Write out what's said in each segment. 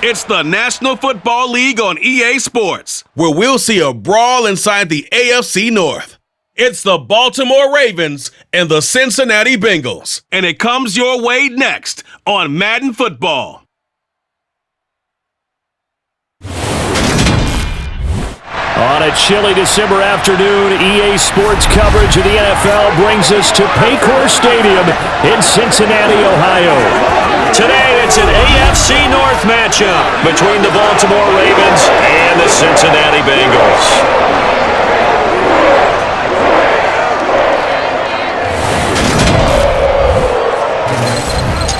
It's the National Football League on EA Sports, where we'll see a brawl inside the AFC North. It's the Baltimore Ravens and the Cincinnati Bengals, and it comes your way next on Madden Football. On a chilly December afternoon, EA Sports coverage of the NFL brings us to Paycor Stadium in Cincinnati, Ohio. Today, it's an AFC North matchup between the Baltimore Ravens and the Cincinnati Bengals.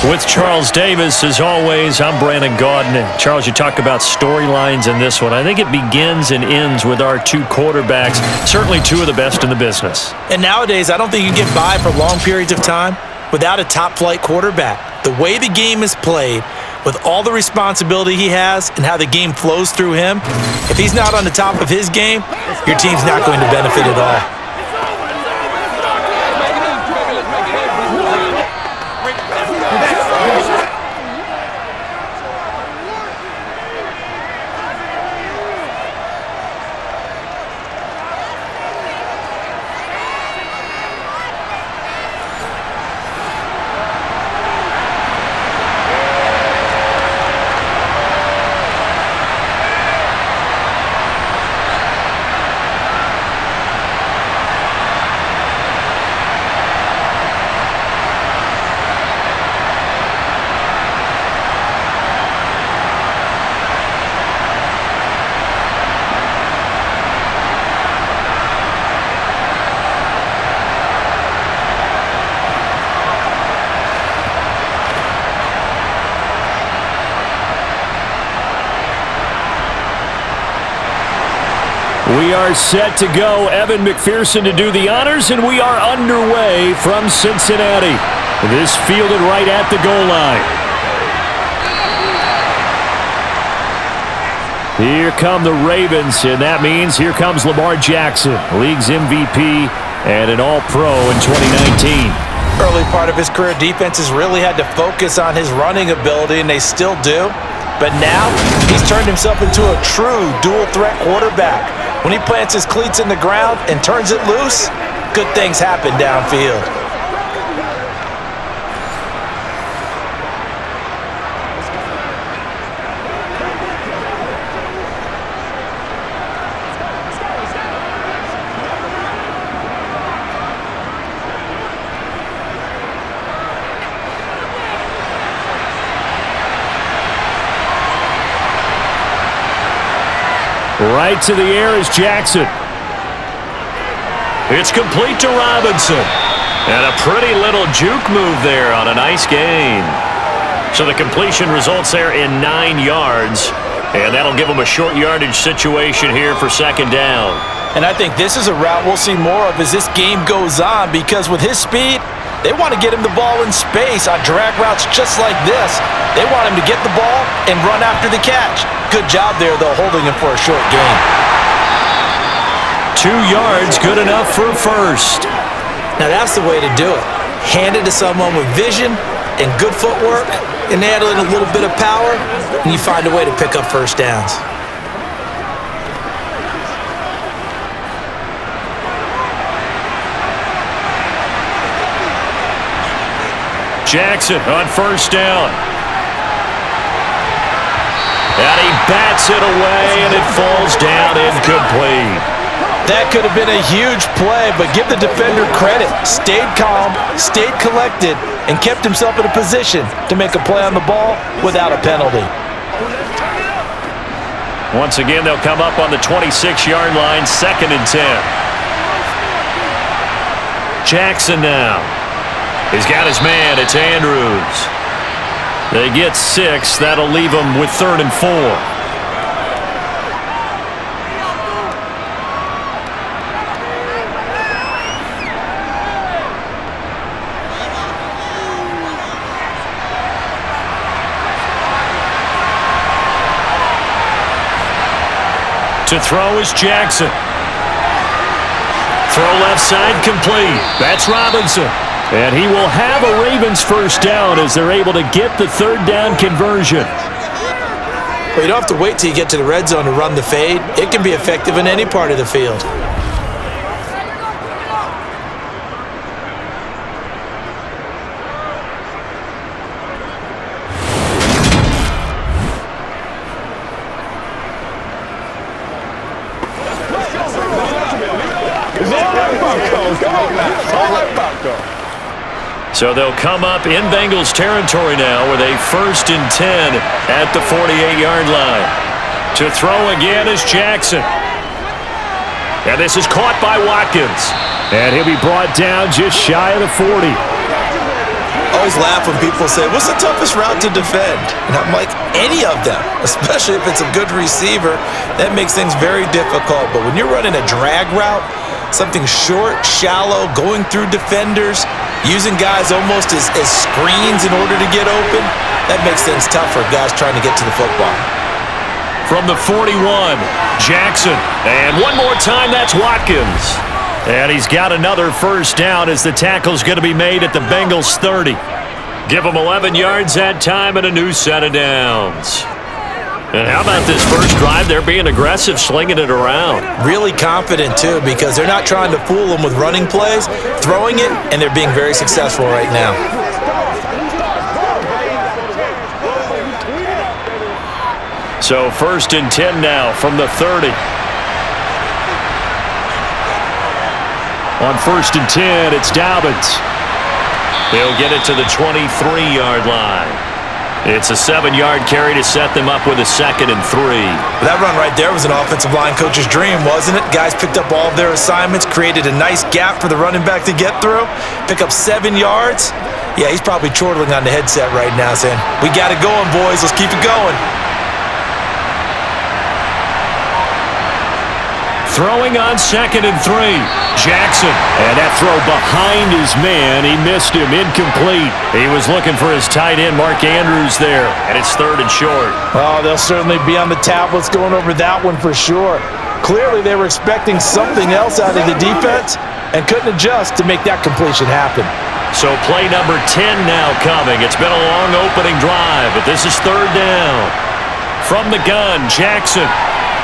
With Charles Davis, as always, I'm Brandon Gaudin. Charles, you talk about storylines in this one. I think it begins and ends with our two quarterbacks, certainly two of the best in the business. And nowadays, I don't think you can get by for long periods of time without a top-flight quarterback. The way the game is played, with all the responsibility he has and how the game flows through him, if he's not on the top of his game, your team's not going to benefit at all. We are set to go. Evan McPherson to do the honors, and we are underway from Cincinnati. This fielded right at the goal line. Here come the Ravens, and that means here comes Lamar Jackson, league's MVP and an All-Pro in 2019. Early part of his career, defenses really had to focus on his running ability, and they still do. But now, he's turned himself into a true dual-threat quarterback. When he plants his cleats in the ground and turns it loose, good things happen downfield. Right to the air is Jackson. It's complete to Robinson. And a pretty little juke move there on a nice gain. So the completion results there in 9 yards. And that'll give them a short yardage situation here for second down. And I think this is a route we'll see more of as this game goes on, because with his speed, they want to get him the ball in space on drag routes just like this. They want him to get the ball and run after the catch. Good job there, though, holding him for a short gain. 2 yards, good enough for a first. Now that's the way to do it. Hand it to someone with vision and good footwork, and add in a little bit of power, and you find a way to pick up first downs. Jackson on first down. And he bats it away, and it falls down incomplete. That could have been a huge play, but give the defender credit. Stayed calm, stayed collected, and kept himself in a position to make a play on the ball without a penalty. Once again, they'll come up on the 26-yard line, 2nd and 10. Jackson now. He's got his man. It's Andrews. They get 6. That'll leave them with 3rd and 4. To throw is Jackson. Throw left side complete. That's Robinson. And he will have a Ravens first down as they're able to get the 3rd down conversion. Well, you don't have to wait till you get to the red zone to run the fade. It can be effective in any part of the field. So they'll come up in Bengals territory now with a 1st and 10 at the 48-yard line. To throw again is Jackson. And this is caught by Watkins. And he'll be brought down just shy of the 40. Always laugh when people say, what's the toughest route to defend? And I'm like, any of them, especially if it's a good receiver. That makes things very difficult. But when you're running a drag route, something short, shallow, going through defenders, using guys almost as screens in order to get open, that makes things tough for guys trying to get to the football. From the 41, Jackson. And one more time, that's Watkins. And he's got another first down as the tackle's going to be made at the Bengals 30. Give them 11 yards that time and a new set of downs. And how about this first drive? They're being aggressive, slinging it around. Really confident, too, because they're not trying to fool them with running plays, throwing it, and they're being very successful right now. So 1st and 10 now from the 30. On 1st and 10, it's Dobbins. He'll get it to the 23-yard line. It's a 7-yard carry to set them up with a 2nd and 3. That run right there was an offensive line coach's dream, wasn't it? Guys picked up all of their assignments, created a nice gap for the running back to get through, pick up 7 yards. Yeah, he's probably chortling on the headset right now saying, we got it going, boys. Let's keep it going. Throwing on 2nd and 3. Jackson. And that throw behind his man. He missed him. Incomplete. He was looking for his tight end, Mark Andrews, there. And it's 3rd and short. Oh, they'll certainly be on the tablets going over that one for sure. Clearly, they were expecting something else out of the defense and couldn't adjust to make that completion happen. So play number 10 now coming. It's been a long opening drive, but this is 3rd down. From the gun, Jackson.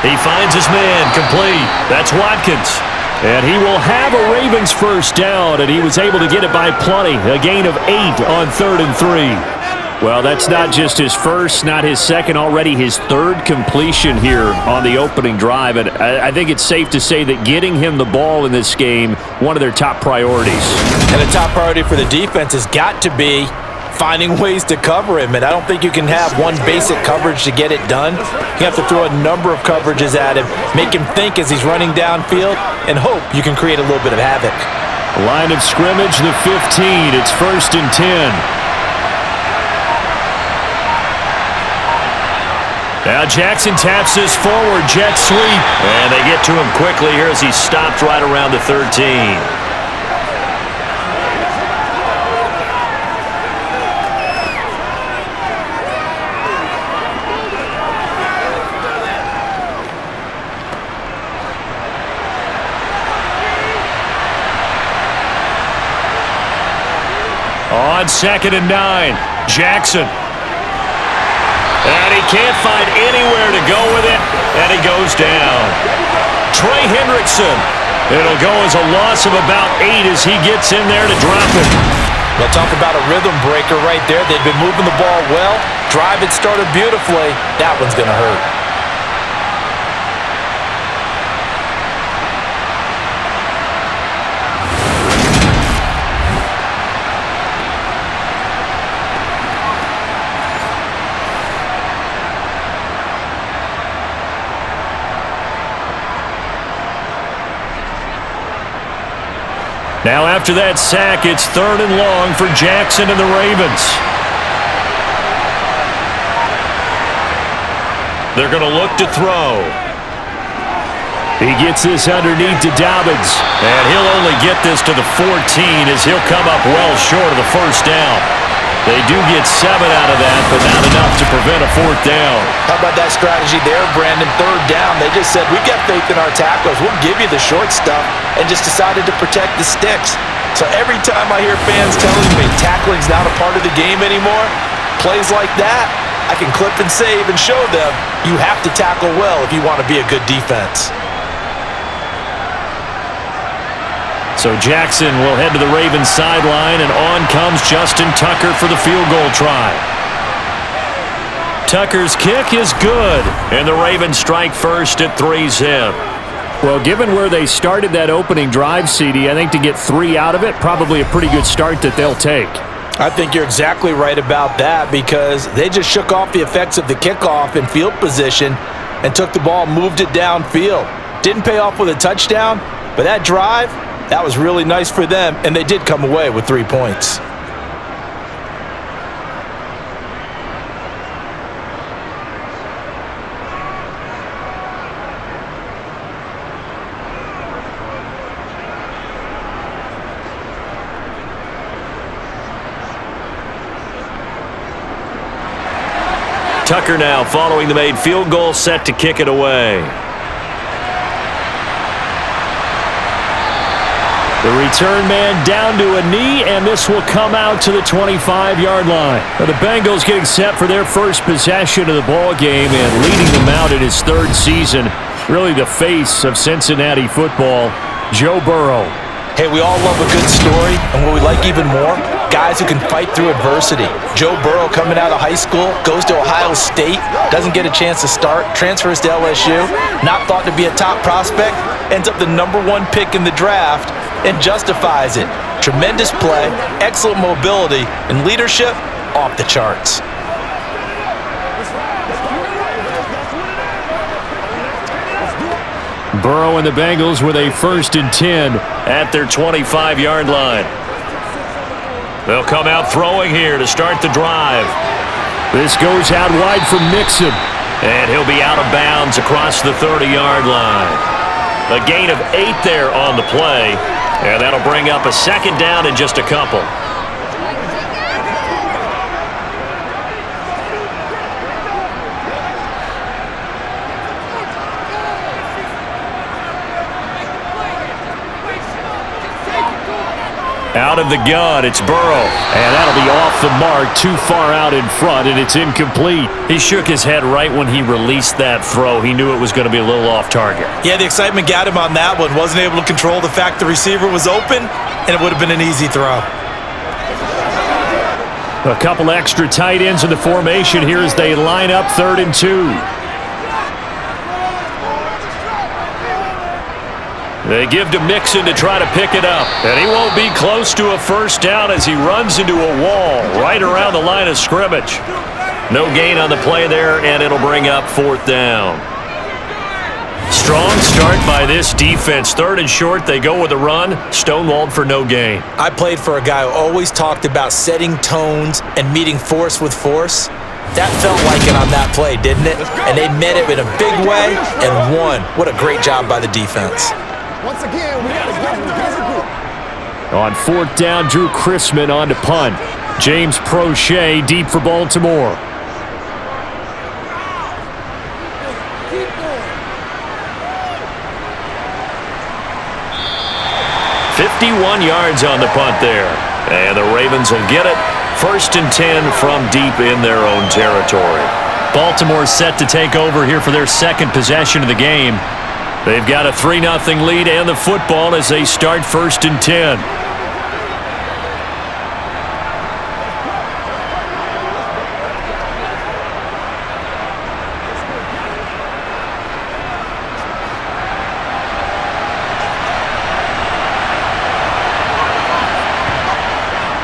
He finds his man, complete. That's Watkins. And he will have a Ravens first down, and he was able to get it by plenty. A gain of 8 on 3rd and 3. Well, that's not just his first, not his second, already his 3rd completion here on the opening drive. And I think it's safe to say that getting him the ball in this game, one of their top priorities. And the top priority for the defense has got to be finding ways to cover him, and I don't think you can have one basic coverage to get it done. You have to throw a number of coverages at him, make him think as he's running downfield, and hope you can create a little bit of havoc. Line of scrimmage, the 15. It's 1st and 10. Now Jackson taps this forward, jet sweep, and they get to him quickly here as he stopped right around the 13. On 2nd and 9, Jackson. And he can't find anywhere to go with it, and he goes down. Trey Hendrickson. It'll go as a loss of about 8 as he gets in there to drop it. They'll talk about a rhythm breaker right there. They've been moving the ball well. Drive it started beautifully. That one's going to hurt. Now after that sack, it's 3rd and long for Jackson and the Ravens. They're going to look to throw. He gets this underneath to Dobbins, and he'll only get this to the 14 as he'll come up well short of the first down. They do get 7 out of that, but not enough to prevent a 4th down. How about that strategy there, Brandon? 3rd down, they just said, we've got faith in our tackles. We'll give you the short stuff, and just decided to protect the sticks. So every time I hear fans telling me tackling's not a part of the game anymore, plays like that, I can clip and save and show them you have to tackle well if you want to be a good defense. So Jackson will head to the Ravens sideline, and on comes Justin Tucker for the field goal try. Tucker's kick is good, and the Ravens strike first at 3-zip. Well, given where they started that opening drive, CD, I think to get 3 out of it, probably a pretty good start that they'll take. I think you're exactly right about that because they just shook off the effects of the kickoff in field position and took the ball, moved it downfield. Didn't pay off with a touchdown, but that drive, that was really nice for them, and they did come away with 3 points. Tucker now following the made field goal, set to kick it away. The return man down to a knee, and this will come out to the 25-yard line. The Bengals getting set for their first possession of the ball game and leading them out in his 3rd season. Really the face of Cincinnati football, Joe Burrow. Hey, we all love a good story, and what we like even more, guys who can fight through adversity. Joe Burrow coming out of high school, goes to Ohio State, doesn't get a chance to start, transfers to LSU, not thought to be a top prospect, ends up the #1 pick in the draft, and justifies it. Tremendous play, excellent mobility, and leadership off the charts. Burrow and the Bengals with a 1st and 10 at their 25-yard line. They'll come out throwing here to start the drive. This goes out wide for Mixon, and he'll be out of bounds across the 30-yard line. A gain of 8 there on the play, and that'll bring up a 2nd down in just a couple. Out of the gun, it's Burrow, and that'll be off the mark, too far out in front, and it's incomplete. He shook his head right when he released that throw. He knew it was going to be a little off target. Yeah, the excitement got him on that one. Wasn't able to control the fact the receiver was open, and it would have been an easy throw. A couple extra tight ends in the formation here as they line up 3rd and 2. They give to Mixon to try to pick it up. And he won't be close to a 1st down as he runs into a wall right around the line of scrimmage. No gain on the play there, and it'll bring up 4th down. Strong start by this defense. 3rd and short, they go with a run. Stonewalled for no gain. I played for a guy who always talked about setting tones and meeting force with force. That felt like it on that play, didn't it? And they met it in a big way and won. What a great job by the defense. Once again, we got to get him together. On 4th down, Drew Chrisman on to punt. James Prochet deep for Baltimore. Keep going. 51 yards on the punt there. And the Ravens will get it. 1st and 10 from deep in their own territory. Baltimore set to take over here for their 2nd possession of the game. They've got a 3-0 lead and the football as they start 1st and 10.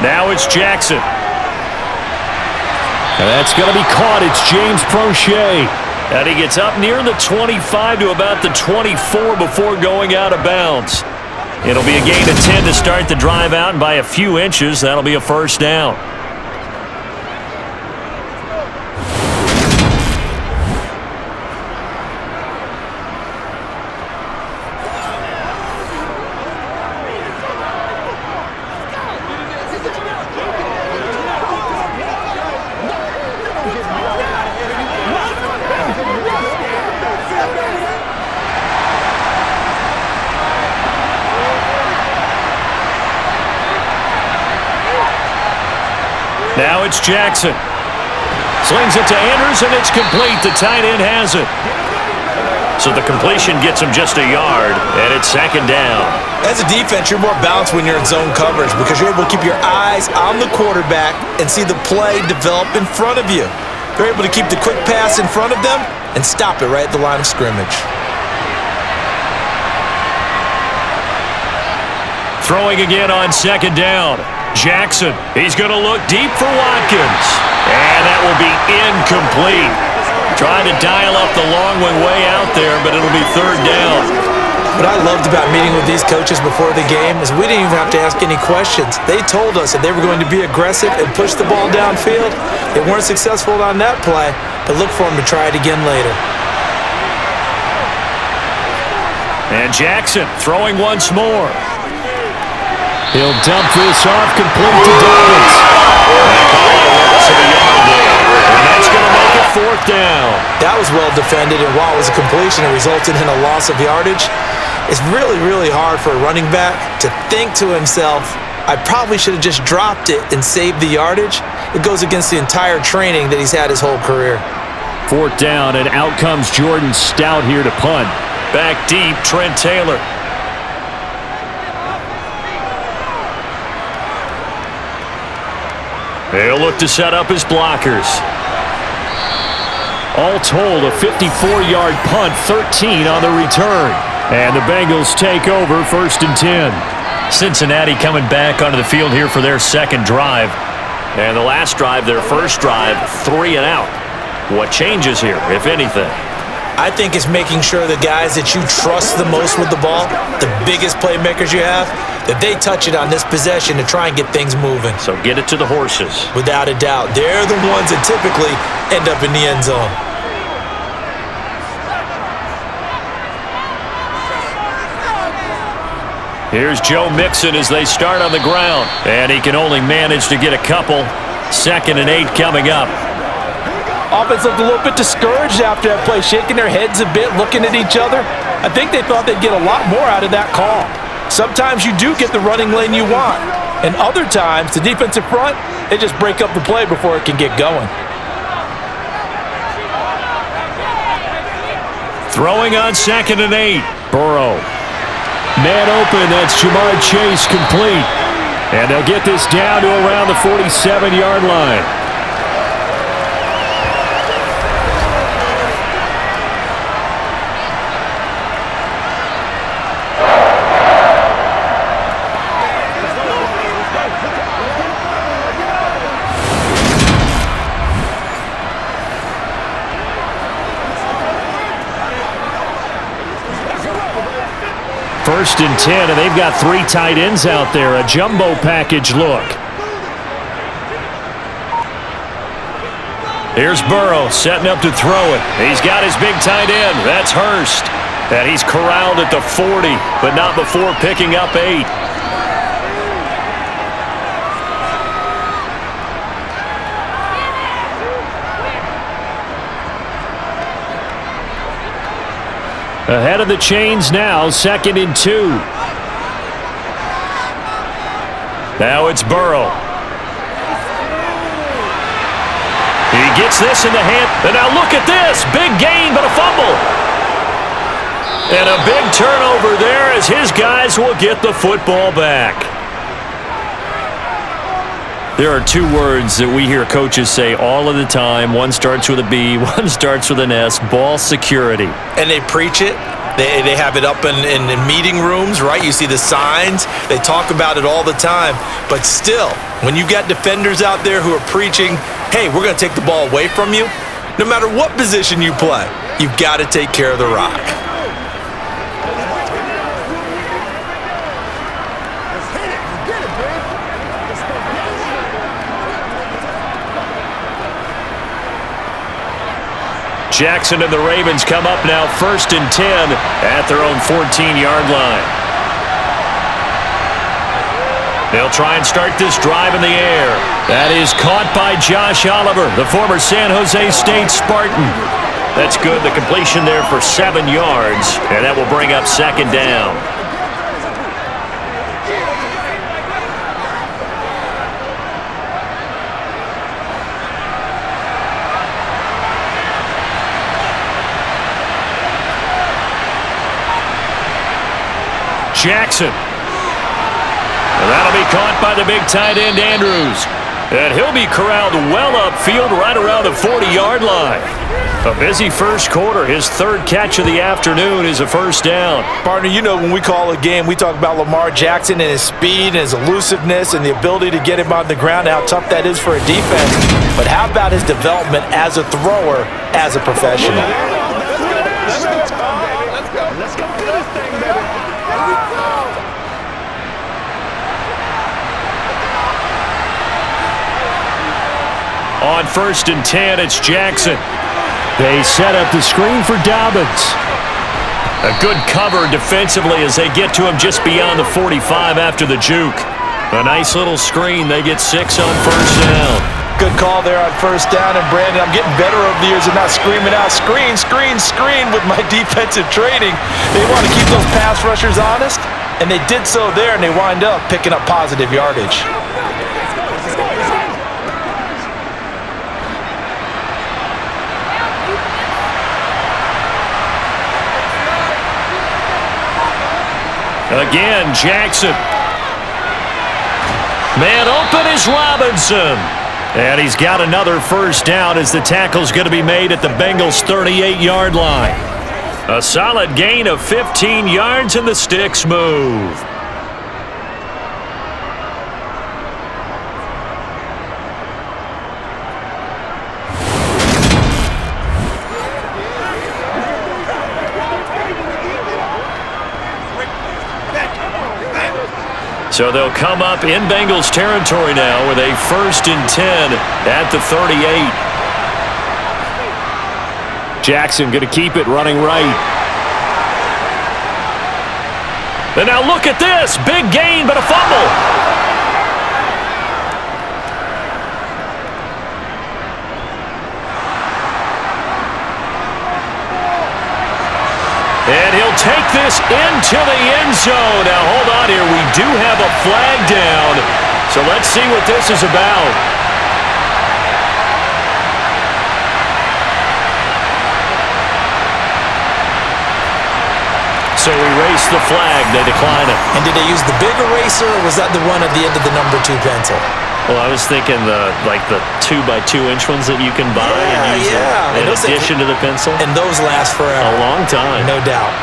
Now it's Jackson. And that's going to be caught. It's James Prochet. And he gets up near the 25 to about the 24 before going out of bounds. It'll be a gain of 10 to start the drive out, and by a few inches, that'll be a 1st down. Now it's Jackson. Slings it to Andrews, and it's complete. The tight end has it. So the completion gets him just a yard, and it's second down. As a defense, you're more balanced when you're in zone coverage because you're able to keep your eyes on the quarterback and see the play develop in front of you. They're able to keep the quick pass in front of them and stop it right at the line of scrimmage. Throwing again on second down. Jackson, he's going to look deep for Watkins. And that will be incomplete. Trying to dial up the long one way out there, but it'll be third down. What I loved about meeting with these coaches before the game is we didn't even have to ask any questions. They told us that they were going to be aggressive and push the ball downfield. They weren't successful on that play, but look for them to try it again later. And Jackson throwing once more. He'll dump this off, complete to Dobbins. And that's going to make it fourth down. That was well defended, and while it was a completion, it resulted in a loss of yardage. It's really, really hard for a running back to think to himself, I probably should have just dropped it and saved the yardage. It goes against the entire training that he's had his whole career. Fourth down, and out comes Jordan Stout here to punt. Back deep, Trent Taylor. He'll look to set up his blockers. All told, a 54-yard punt, 13 on the return. And the Bengals take over, 1st and 10. Cincinnati coming back onto the field here for their second drive. And the last drive, their first drive, 3 and out. What changes here, if anything? I think it's making sure the guys that you trust the most with the ball, the biggest playmakers you have, that they touch it on this possession to try and get things moving. So get it to the horses. Without a doubt. They're the ones that typically end up in the end zone. Here's Joe Mixon as they start on the ground. And he can only manage to get a couple. 2nd and 8 coming up. Offense looked a little bit discouraged after that play, shaking their heads a bit, looking at each other. I think they thought they'd get a lot more out of that call. Sometimes you do get the running lane you want, and other times, the defensive front, they just break up the play before it can get going. Throwing on 2nd and 8. Burrow. Man open, that's Jamar Chase complete. And they'll get this down to around the 47-yard line. First and 10, and they've got 3 tight ends out there. A jumbo package look. Here's Burrow setting up to throw it. He's got his big tight end. That's Hurst. And he's corralled at the 40, but not before picking up 8. Ahead of the chains now, 2nd and 2. Now it's Burrow. He gets this in the hand. And now look at this. Big gain, but a fumble. And a big turnover there as his guys will get the football back. There are 2 words that we hear coaches say all of the time. One starts with a B, one starts with an S, ball security. And they preach it. They have it up in meeting rooms, right? You see the signs. They talk about it all the time. But still, when you got defenders out there who are preaching, hey, we're going to take the ball away from you, no matter what position you play, you've got to take care of the rock. Jackson and the Ravens come up now 1st and 10 at their own 14-yard line. They'll try and start this drive in the air. That is caught by Josh Oliver, the former San Jose State Spartan. That's good. The completion there for 7 yards, and that will bring up 2nd down. Jackson. And that'll be caught by the big tight end, Andrews. And he'll be corralled well upfield right around the 40-yard line. A busy first quarter. His third catch of the afternoon is a first down. Partner, you know when we call a game, we talk about Lamar Jackson and his speed and his elusiveness and the ability to get him on the ground, how tough that is for a defense. But how about his development as a thrower, as a professional? Let's go do this thing, baby. Here we go. On 1st and 10, it's Jackson. They set up the screen for Dobbins. A good cover defensively as they get to him just beyond the 45 after the juke. A nice little screen. They get 6 on first down. Good call there on first down. And, Brandon, I'm getting better over the years and not screaming out, screen, screen, screen with my defensive training. They want to keep those pass rushers honest, and they did so there, and they wind up picking up positive yardage. Again, Jackson. Man open is Robinson. And he's got another first down as the tackle's going to be made at the Bengals' 38-yard line. A solid gain of 15 yards and the sticks move. So they'll come up in Bengals territory now with a 1st and 10 at the 38. Jackson going to keep it running right. And now look at this. Big gain, but a fumble. And he'll take this into the end zone. Now, hold on here. We do have a flag down. So let's see what this is about. So erase the flag. They decline it. And did they use the big eraser, or was that the one at the end of the number 2 pencil? Well, I was thinking the 2x2-inch ones that you can buy and use in addition to the pencil. And those last forever. A long time. No doubt.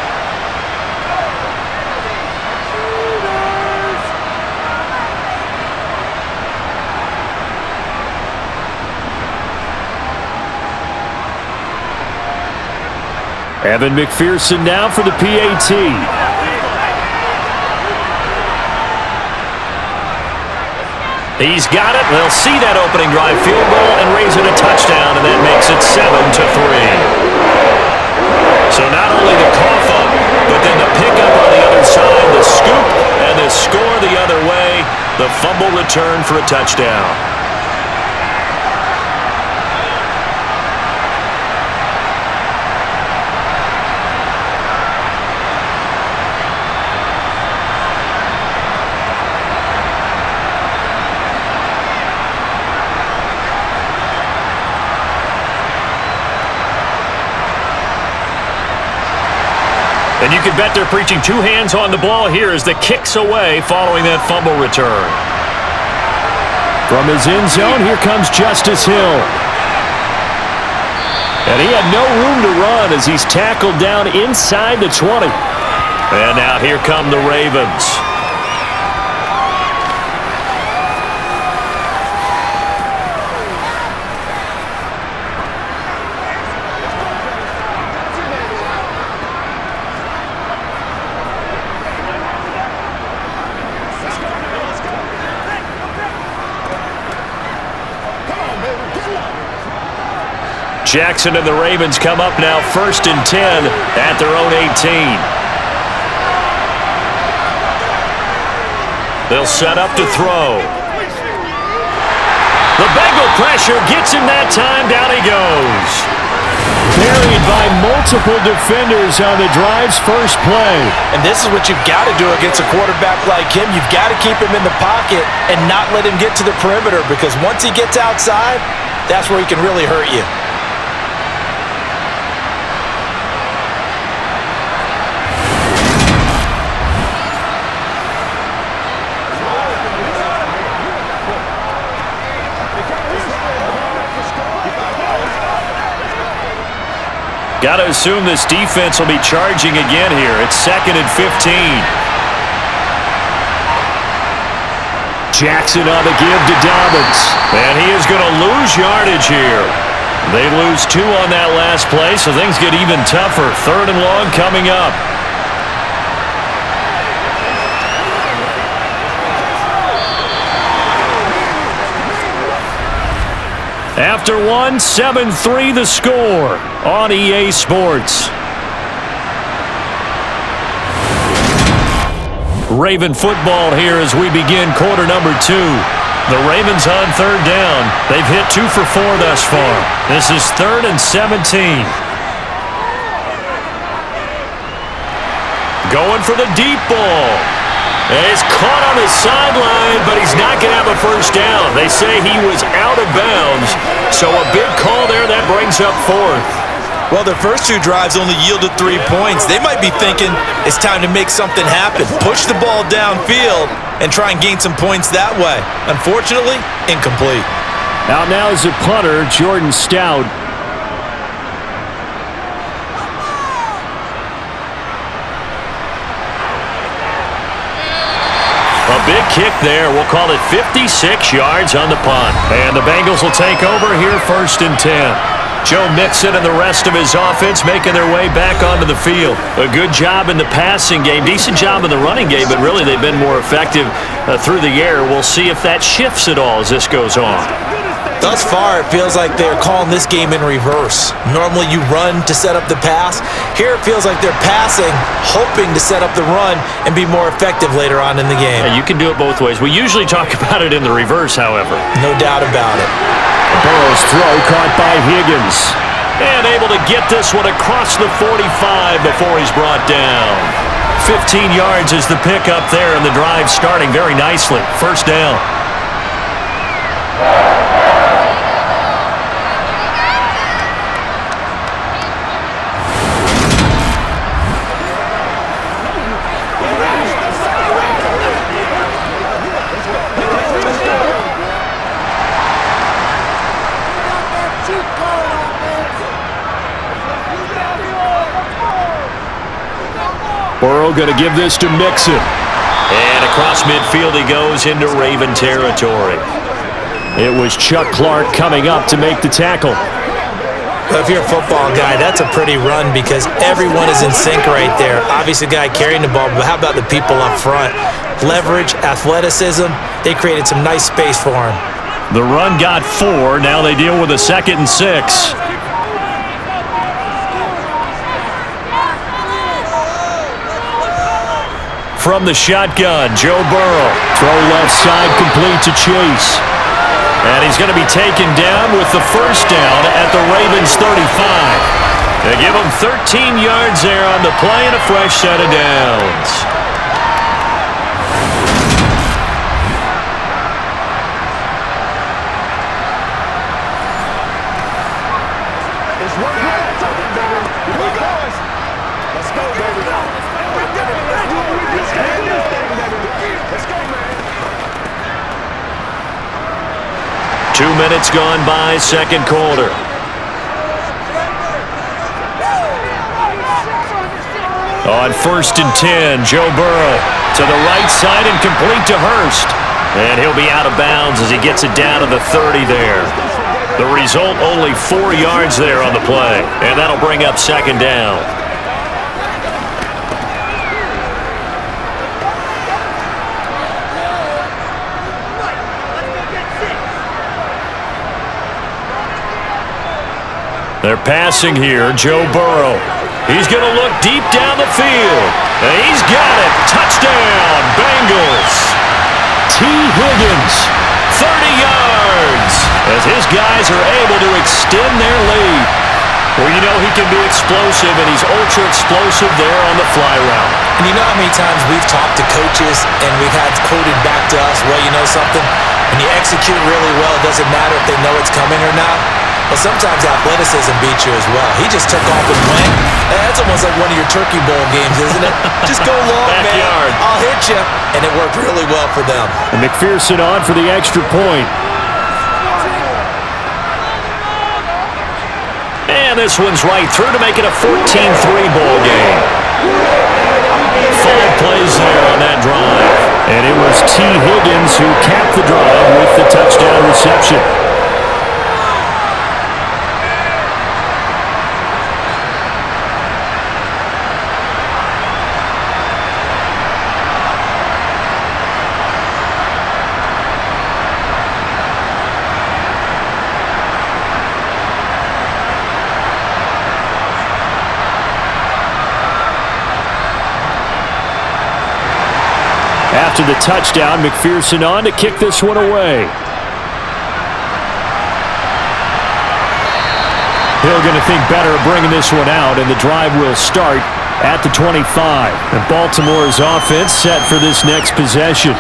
Evan McPherson now for the PAT. He's got it. They'll see that opening drive field goal and raise it a touchdown, and that makes it 7-3. So not only the cough up, but then the pickup on the other side, the scoop, and the score the other way. The fumble return for a touchdown. And you can bet they're preaching 2 hands on the ball here as the kick's away following that fumble return. From his end zone, here comes Justice Hill. And he had no room to run as he's tackled down inside the 20. And now here come the Ravens. Jackson and the Ravens come up now 1st and 10 at their own 18. They'll set up to throw. The Bengal pressure gets him that time. Down he goes. Buried by multiple defenders on the drive's first play. And this is what you've got to do against a quarterback like him. You've got to keep him in the pocket and not let him get to the perimeter, because once he gets outside, that's where he can really hurt you. Got to assume this defense will be charging again here. It's 2nd and 15. Jackson on the give to Dobbins. And he is going to lose yardage here. They lose 2 on that last play, so things get even tougher. 3rd and long coming up. After 1, 7-3 the score on EA Sports. Raven football here as we begin quarter number 2. The Ravens on 3rd down. They've hit 2 for 4 thus far. This is 3rd and 17. Going for the deep ball. And he's caught on the sideline, but he's not going to have a first down. They say he was out of bounds, so a big call there. That brings up 4th. Well, their first 2 drives only yielded 3 points. They might be thinking it's time to make something happen. Push the ball downfield and try and gain some points that way. Unfortunately, incomplete. Out now is a punter, Jordan Stout. A big kick there. We'll call it 56 yards on the punt. And the Bengals will take over here 1st and 10. Joe Mixon and the rest of his offense making their way back onto the field. A good job in the passing game. Decent job in the running game, but really they've been more effective through the air. We'll see if that shifts at all as this goes on. Thus far, it feels like they're calling this game in reverse. Normally you run to set up the pass. Here it feels like they're passing, hoping to set up the run and be more effective later on in the game. Yeah, you can do it both ways. We usually talk about it in the reverse, however. No doubt about it. Burrow's throw caught by Higgins. And able to get this one across the 45 before he's brought down. 15 yards is the pickup there, and the drive starting very nicely. 1st down. Burrow going to give this to Mixon. And across midfield he goes into Raven territory. It was Chuck Clark coming up to make the tackle. Well, if you're a football guy, that's a pretty run because everyone is in sync right there. Obviously, the guy carrying the ball, but how about the people up front? Leverage, athleticism, they created some nice space for him. The run got 4. Now they deal with a 2nd and 6. From the shotgun, Joe Burrow. Throw left side complete to Chase. And he's going to be taken down with the 1st down at the Ravens 35. They give him 13 yards there on the play and a fresh set of downs. It's one play at a time, baby. Here we go. Let's go, baby. Let's get this thing, baby. Let's go, man. 2 minutes gone by, 2nd quarter. On 1st and 10, Joe Burrow to the right side and complete to Hurst. And he'll be out of bounds as he gets it down to the 30 there. The result, only 4 yards there on the play. And that'll bring up 2nd down. They're passing here, Joe Burrow. He's going to look deep down the field. And he's got it. Touchdown, Bengals. T. Higgins, 30 yards, as his guys are able to extend their lead. Well, you know he can be explosive, and he's ultra-explosive there on the fly route. And you know how many times we've talked to coaches and we've had quoted back to us, well, you know something? When you execute really well, it doesn't matter if they know it's coming or not. But sometimes athleticism beats you as well. He just took off and went. That's almost like one of your Turkey Bowl games, isn't it? Just go long, Backyard. man. I'll hit you. And it worked really well for them. And McPherson on for the extra point. And And this one's right through to make it a 14-3 ball game. 5 plays there on that drive. And it was T. Higgins who capped the drive with the touchdown reception. After the touchdown, McPherson on to kick this one away. Hill going to think better of bringing this one out, and the drive will start at the 25. And Baltimore's offense set for this next possession.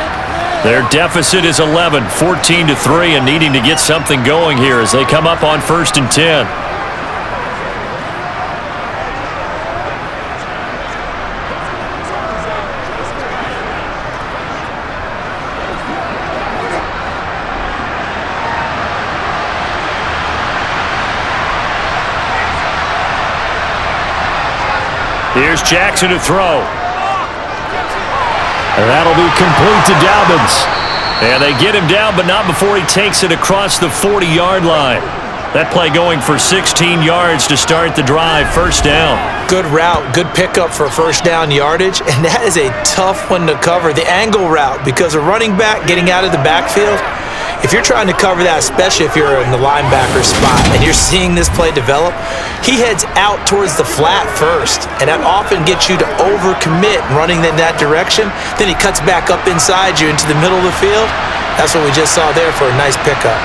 Their deficit is 11, 14-3, and needing to get something going here as they come up on 1st and 10. Here's Jackson to throw. And that'll be complete to Dobbins. And they get him down, but not before he takes it across the 40-yard line. That play going for 16 yards to start the drive. 1st down. Good route, good pickup for 1st down yardage, and that is a tough one to cover. The angle route, because a running back getting out of the backfield, if you're trying to cover that, especially if you're in the linebacker spot and you're seeing this play develop, he heads out towards the flat first, and that often gets you to overcommit running in that direction. Then he cuts back up inside you into the middle of the field. That's what we just saw there for a nice pickup.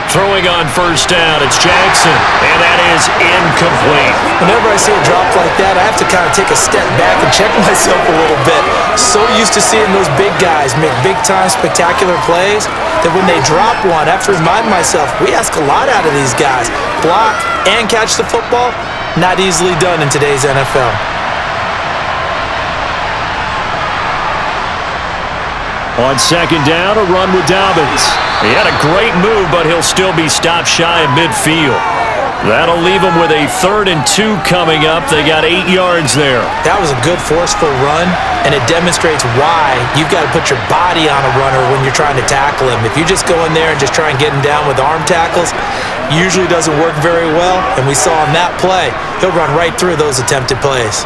Throwing on 1st down, it's Jackson, and that is incomplete. Whenever I see a drop like that, I have to kind of take a step back and check myself a little bit. So used to seeing those big guys make big-time spectacular plays that when they drop one, I have to remind myself, we ask a lot out of these guys. Block and catch the football, not easily done in today's NFL. On 2nd down, a run with Dobbins. He had a great move, but he'll still be stopped shy of midfield. That'll leave him with a 3rd and 2 coming up. They got 8 yards there. That was a good forceful run, and it demonstrates why you've got to put your body on a runner when you're trying to tackle him. If you just go in there and just try and get him down with arm tackles, usually doesn't work very well, and we saw on that play, he'll run right through those attempted plays.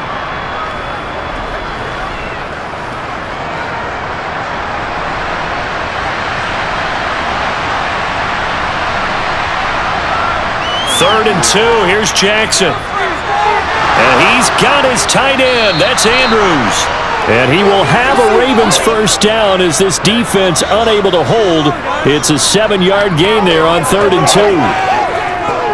Third and 2, here's Jackson. And he's got his tight end, that's Andrews. And he will have a Ravens 1st down as this defense unable to hold. It's a 7-yard gain there on 3rd and 2.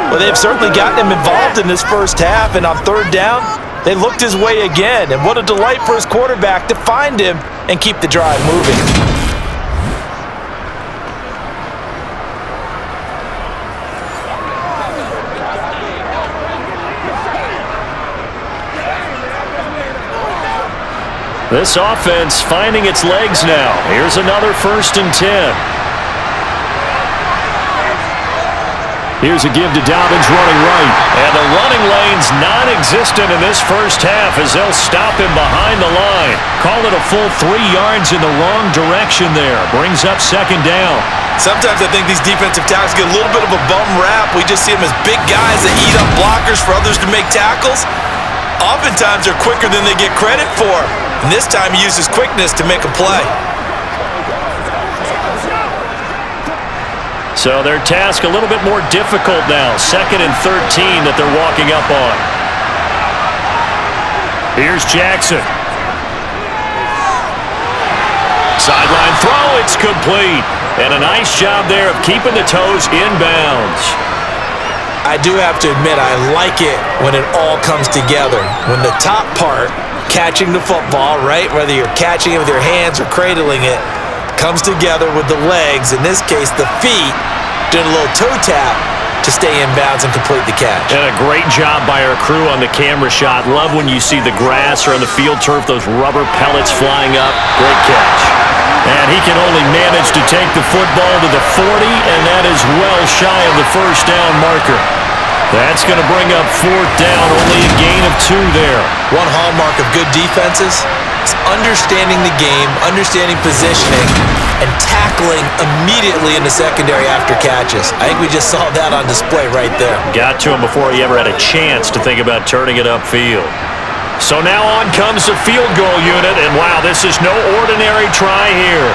Well, they've certainly gotten him involved in this 1st half, and on 3rd down, they looked his way again. And what a delight for his quarterback to find him and keep the drive moving. This offense finding its legs now. Here's another 1st and 10. Here's a give to Dobbins running right. And the running lane's non-existent in this 1st half as they'll stop him behind the line. Call it a full 3 yards in the wrong direction there. Brings up 2nd down. Sometimes I think these defensive tackles get a little bit of a bum rap. We just see them as big guys that eat up blockers for others to make tackles. Oftentimes they're quicker than they get credit for. And this time he uses quickness to make a play. So their task a little bit more difficult now. 2nd and 13 that they're walking up on. Here's Jackson. Sideline throw, it's complete. And a nice job there of keeping the toes inbounds. I do have to admit, I like it when it all comes together. When the top part, catching the football, right, whether you're catching it with your hands or cradling it, comes together with the legs, in this case the feet, doing a little toe tap to stay in bounds and complete the catch. And a great job by our crew on the camera shot. Love when you see the grass or on the field turf, those rubber pellets flying up. Great catch. And he can only manage to take the football to the 40, and that is well shy of the 1st down marker. That's going to bring up fourth down, only a gain of 2 there. One hallmark of good defenses is understanding the game, understanding positioning, and tackling immediately in the secondary after catches. I think we just saw that on display right there. Got to him before he ever had a chance to think about turning it upfield. So now on comes the field goal unit, and wow, this is no ordinary try here.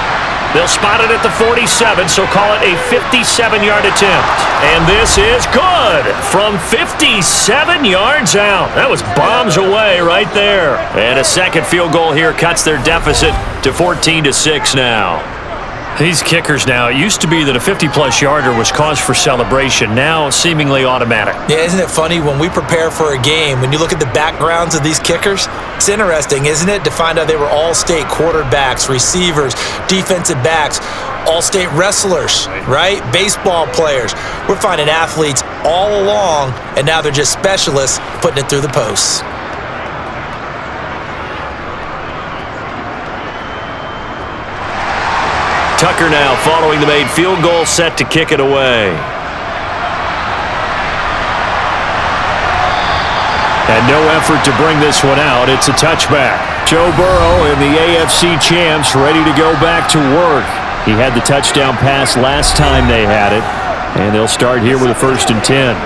They'll spot it at the 47, so call it a 57-yard attempt. And this is good from 57 yards out. That was bombs away right there. And a second field goal here cuts their deficit to 14-6 now. These kickers now, it used to be that a 50-plus yarder was cause for celebration. Now seemingly automatic. Yeah, isn't it funny when we prepare for a game, when you look at the backgrounds of these kickers, it's interesting, isn't it, to find out they were all-state quarterbacks, receivers, defensive backs, all-state wrestlers, right? Baseball players. We're finding athletes all along, and now they're just specialists putting it through the posts. Tucker now following the made field goal, set to kick it away. And no effort to bring this one out. It's a touchback. Joe Burrow and the AFC champs ready to go back to work. He had the touchdown pass last time they had it. And they'll start here with a 1st and 10.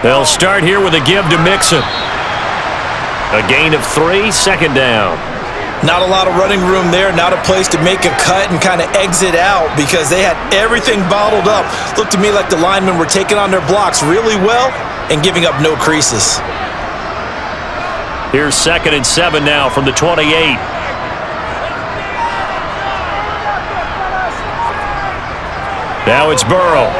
They'll start here with a give to Mixon. A gain of 3, 2nd down. Not a lot of running room there, not a place to make a cut and kind of exit out because they had everything bottled up. Looked to me like the linemen were taking on their blocks really well and giving up no creases. Here's 2nd and 7 now from the 28. Now it's Burrow.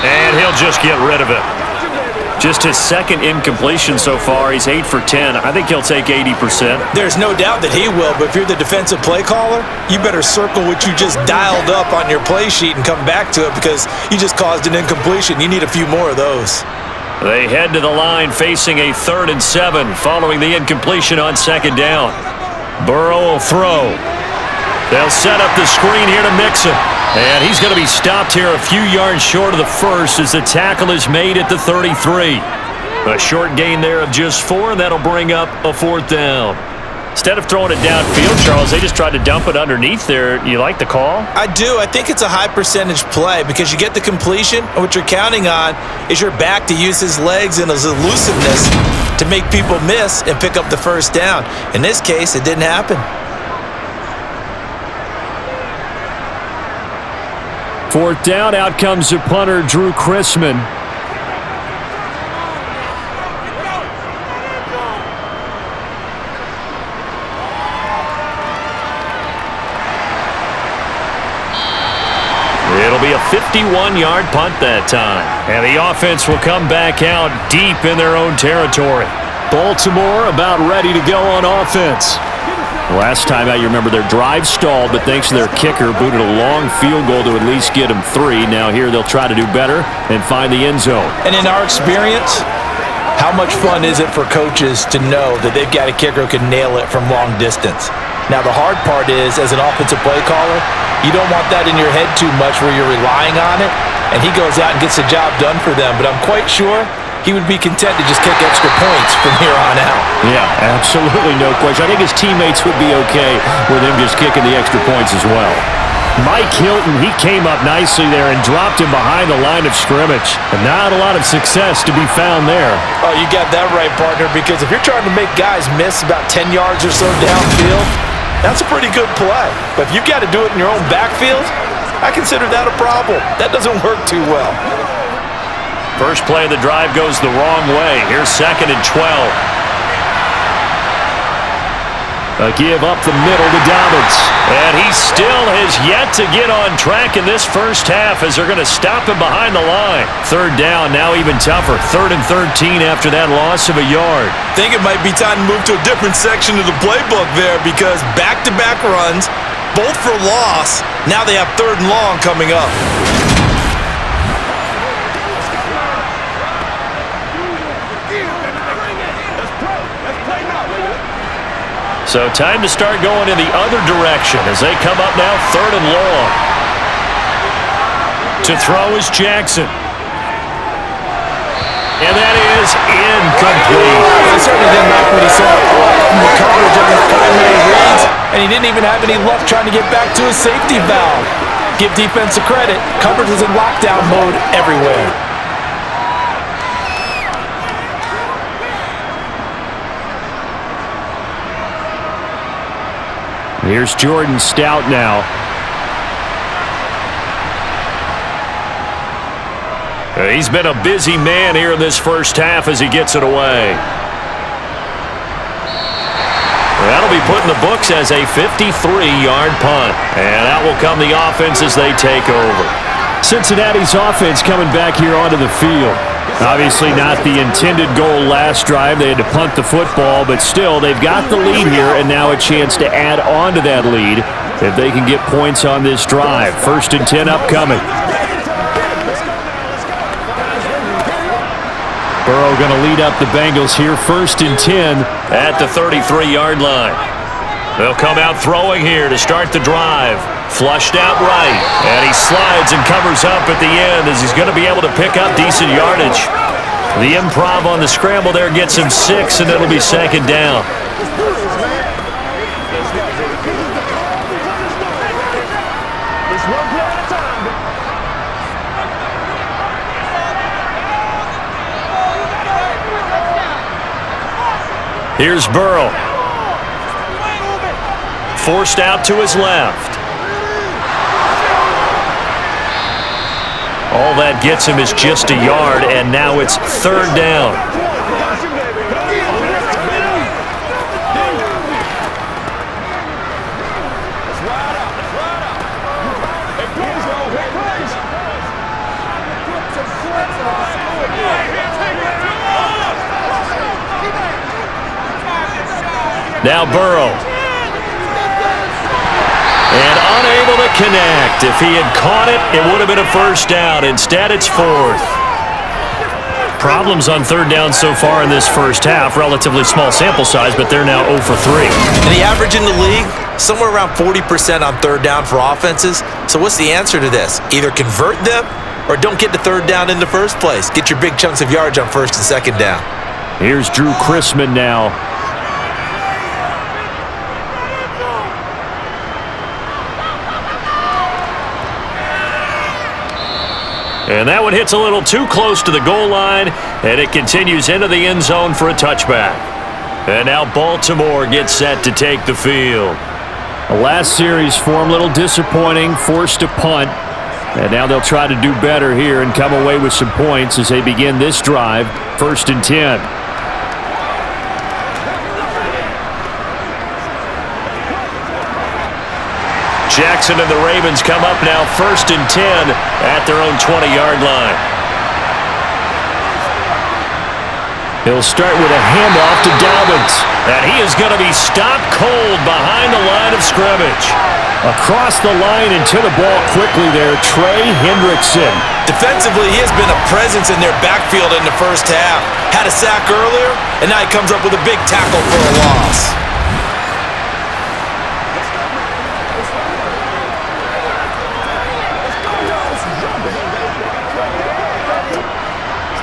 And he'll just get rid of it. Just his 2nd incompletion so far. He's 8 for 10. I think he'll take 80%. There's no doubt that he will, but if you're the defensive play caller, you better circle what you just dialed up on your play sheet and come back to it because you just caused an incompletion. You need a few more of those. They head to the line facing a 3rd and 7 following the incompletion on 2nd down. Burrow will throw. They'll set up the screen here to Mixon. And he's going to be stopped here a few yards short of the 1st as the tackle is made at the 33. A short gain there of just 4, and that'll bring up a 4th down. Instead of throwing it downfield, Charles, they just tried to dump it underneath there. You like the call? I do. I think it's a high percentage play because you get the completion, and what you're counting on is your back to use his legs and his elusiveness to make people miss and pick up the 1st down. In this case, it didn't happen. 4th down, out comes the punter, Drew Chrisman. It'll be a 51-yard punt that time. And the offense will come back out deep in their own territory. Baltimore about ready to go on offense. Last time out, you remember their drive stalled, but thanks to their kicker, booted a long field goal to at least get them 3. Now here they'll try to do better and find the end zone. And in our experience, how much fun is it for coaches to know that they've got a kicker who can nail it from long distance? Now the hard part is, as an offensive play caller, you don't want that in your head too much where you're relying on it, and he goes out and gets the job done for them. But I'm quite sure he would be content to just kick extra points from here on out. Yeah, absolutely no question. I think his teammates would be okay with him just kicking the extra points as well. Mike Hilton, he came up nicely there and dropped him behind the line of scrimmage. But not a lot of success to be found there. Oh, you got that right, partner, because if you're trying to make guys miss about 10 yards or so downfield, that's a pretty good play. But if you've got to do it in your own backfield, I consider that a problem. That doesn't work too well. First play of the drive goes the wrong way. Here's 2nd and 12. A give up the middle to Dobbins. And he still has yet to get on track in this first half as they're going to stop him behind the line. Third down, now even tougher. 3rd and 13 after that loss of a yard. I think it might be time to move to a different section of the playbook there because back-to-back runs, both for loss. Now they have 3rd and long coming up. So time to start going in the other direction as they come up now 3rd and long. To throw is Jackson. And that is incomplete. He certainly didn't like what he saw from the coverage of his primary reads, and he didn't even have any luck trying to get back to his safety valve. Give defense a credit. Coverage was in lockdown mode everywhere. Here's Jordan Stout now. He's been a busy man here in this first half as he gets it away. That'll be put in the books as a 53-yard punt. And out will come the offense as they take over. Cincinnati's offense coming back here onto the field. Obviously not the intended goal last drive. They had to punt the football, but still they've got the lead here and now a chance to add on to that lead if they can get points on this drive. 1st and 10 upcoming. Burrow going to lead up the Bengals here. 1st and 10 at the 33-yard line. They'll come out throwing here to start the drive. Flushed out right, and he slides and covers up at the end as he's going to be able to pick up decent yardage. The improv on the scramble there gets him 6, and it'll be 2nd down. Here's Burrow. Forced out to his left. All that gets him is just a yard, and now it's 3rd down. Now Burrow. And unable to connect. If he had caught it, it would have been a 1st down. Instead, it's 4th. Problems on 3rd down so far in this first half. Relatively small sample size, but they're now 0 for 3. And the average in the league, somewhere around 40% on 3rd down for offenses. So what's the answer to this? Either convert them or don't get to 3rd down in the first place. Get your big chunks of yards on 1st and 2nd down. Here's Drew Chrisman now. And that one hits a little too close to the goal line, and it continues into the end zone for a touchback. And now Baltimore gets set to take the field. The last series for him, a little disappointing, forced to punt. And now they'll try to do better here and come away with some points as they begin this drive, 1st and 10. Jackson and the Ravens come up now 1st and 10 at their own 20-yard line. He'll start with a handoff to Dobbins. And he is going to be stopped cold behind the line of scrimmage. Across the line and to the ball quickly there, Trey Hendrickson. Defensively, he has been a presence in their backfield in the first half. Had a sack earlier, and now he comes up with a big tackle for a loss.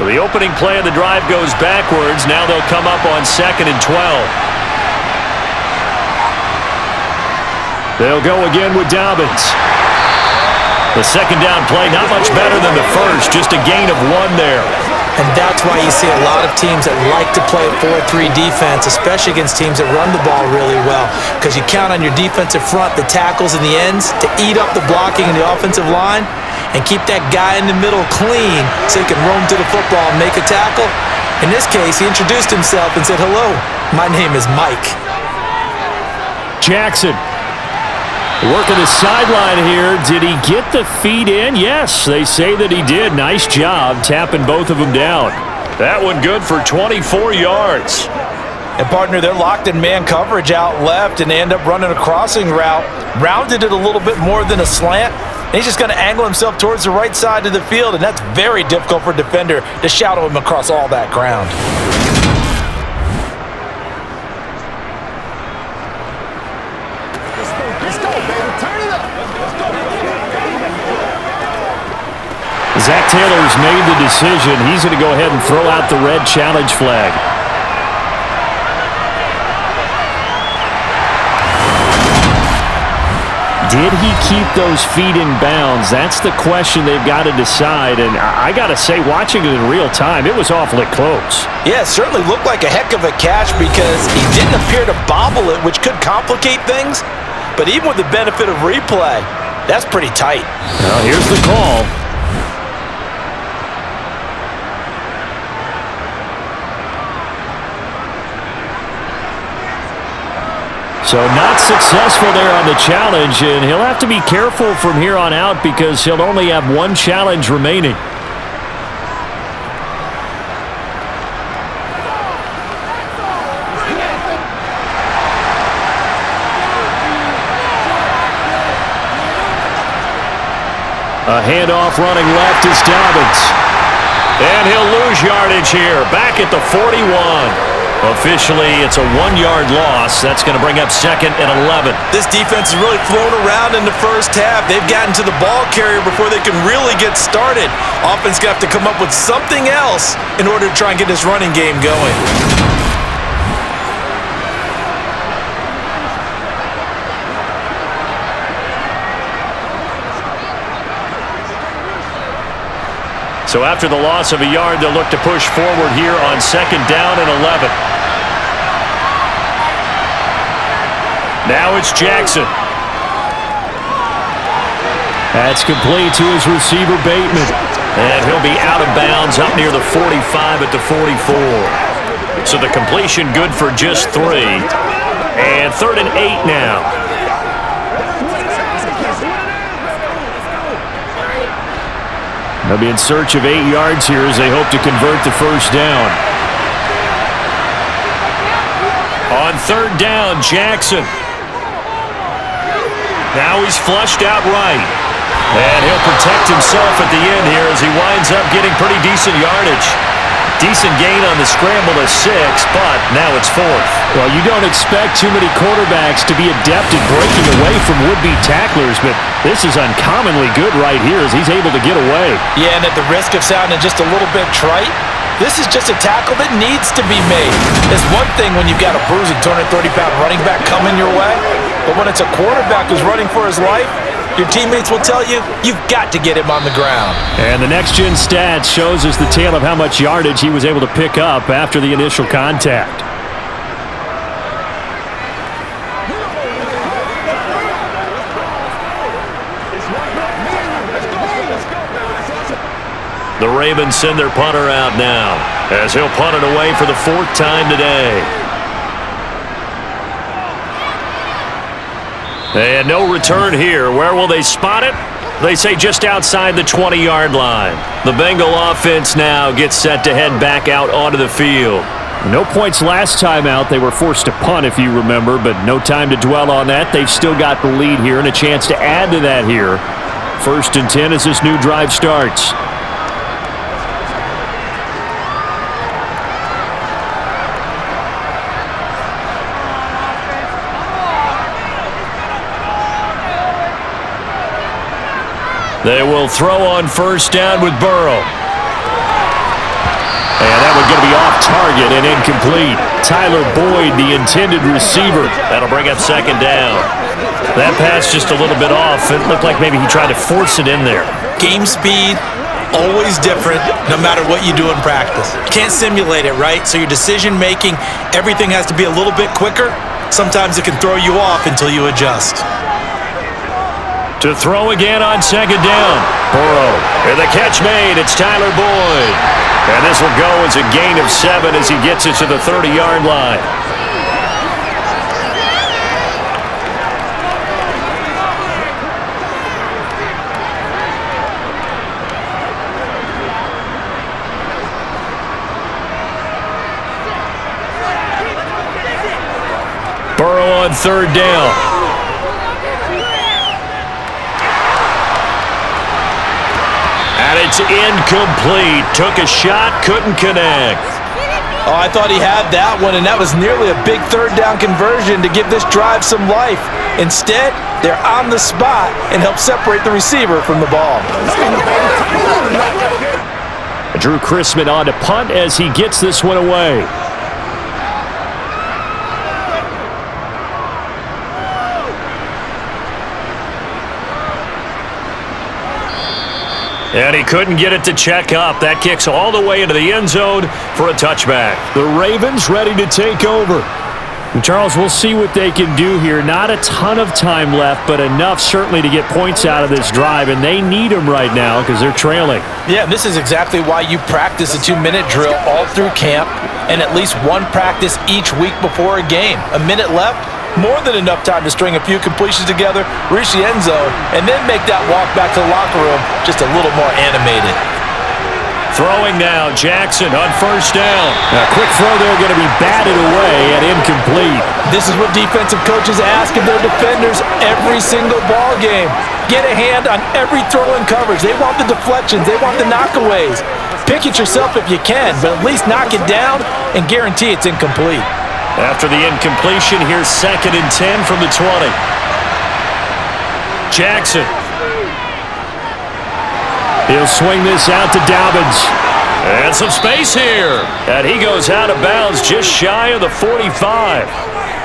So the opening play of the drive goes backwards. Now they'll come up on 2nd and 12. They'll go again with Dobbins. The 2nd down play, not much better than the first, just a gain of 1 there. And that's why you see a lot of teams that like to play a 4-3 defense, especially against teams that run the ball really well, because you count on your defensive front, the tackles and the ends, to eat up the blocking in the offensive line and keep that guy in the middle clean so he can roam to the football and make a tackle. In this case, he introduced himself and said, "Hello, my name is Mike." Jackson working the sideline here. Did he get the feet in? Yes, they say that he did. Nice job tapping both of them down. That one good for 24 yards. And, partner, they're locked in man coverage out left, and they end up running a crossing route. Rounded it a little bit more than a slant. And he's just going to angle himself towards the right side of the field, and that's very difficult for a defender to shadow him across all that ground. Let's go, baby. Turn it up. Zach Taylor's made the decision. He's going to go ahead and throw out the red challenge flag. Did he keep those feet in bounds? That's the question they've got to decide. And I got to say, watching it in real time, it was awfully close. Yeah, it certainly looked like a heck of a catch because he didn't appear to bobble it, which could complicate things. But even with the benefit of replay, that's pretty tight. Well, here's the call. So not successful there on the challenge, and he'll have to be careful from here on out because he'll only have one challenge remaining. A handoff running left is Dobbins. And he'll lose yardage here, back at the 41. Officially, it's a 1-yard loss. That's going to bring up 2nd and 11. This defense is really thrown around in the first half. They've gotten to the ball carrier before they can really get started. Offense going to have to come up with something else in order to try and get this running game going. So after the loss of a yard, they'll look to push forward here on 2nd down and 11. Now it's Jackson. That's complete to his receiver, Bateman. And he'll be out of bounds up near the 45 at the 44. So the completion good for just 3. And 3rd and 8 now. They'll be in search of 8 yards here as they hope to convert the first down. On 3rd down, Jackson. Now he's flushed out right. And he'll protect himself at the end here as he winds up getting pretty decent yardage. Decent gain on the scramble to 6, but now it's 4th. Well, you don't expect too many quarterbacks to be adept at breaking away from would-be tacklers, but this is uncommonly good right here as he's able to get away. Yeah, and at the risk of sounding just a little bit trite, this is just a tackle that needs to be made. It's one thing when you've got a bruising 230-pound running back coming your way, but when it's a quarterback who's running for his life, your teammates will tell you, you've got to get him on the ground. And the next-gen stats shows us the tale of how much yardage he was able to pick up after the initial contact. The Ravens send their punter out now as he'll punt it away for the 4th time today. And no return here. Where will they spot it? They say just outside the 20-yard line. The Bengal offense now gets set to head back out onto the field. No points last time out. They were forced to punt, if you remember, but no time to dwell on that. They've still got the lead here and a chance to add to that here. 1st and 10 as this new drive starts. They will throw on 1st down with Burrow. And that one going to be off target and incomplete. Tyler Boyd, the intended receiver. That'll bring up 2nd down. That pass just a little bit off. It looked like maybe he tried to force it in there. Game speed, always different no matter what you do in practice. Can't simulate it, right? So your decision-making, everything has to be a little bit quicker. Sometimes it can throw you off until you adjust. To throw again on 2nd down. Burrow. And the catch made. It's Tyler Boyd. And this will go as a gain of 7 as he gets it to the 30-yard line. on third down. And it's incomplete. Took a shot, couldn't connect. Oh, I thought he had that one, and that was nearly a big third down conversion to give this drive some life. Instead, they're on the spot and help separate the receiver from the ball. Drew Chrisman on to punt as he gets this one away. And he couldn't get it to check up. That kicks all the way into the end zone for a touchback. The Ravens ready to take over. And Charles, we'll see what they can do here. Not a ton of time left, but enough certainly to get points out of this drive, and they need them right now because they're trailing. Yeah, this is exactly why you practice a 2-minute drill all through camp and at least one practice each week before a game. A minute left, more than enough time to string a few completions together, reach the end zone, and then make that walk back to the locker room just a little more animated. Throwing now, Jackson on first down. A quick throw there going to be batted away and incomplete. This is what defensive coaches ask of their defenders every single ball game. Get a hand on every throw in coverage. They want the deflections. They want the knockaways. Pick it yourself if you can, but at least knock it down and guarantee it's incomplete. After the incompletion, here's 2nd and 10 from the 20. Jackson. He'll swing this out to Dobbins. And some space here. And he goes out of bounds just shy of the 45.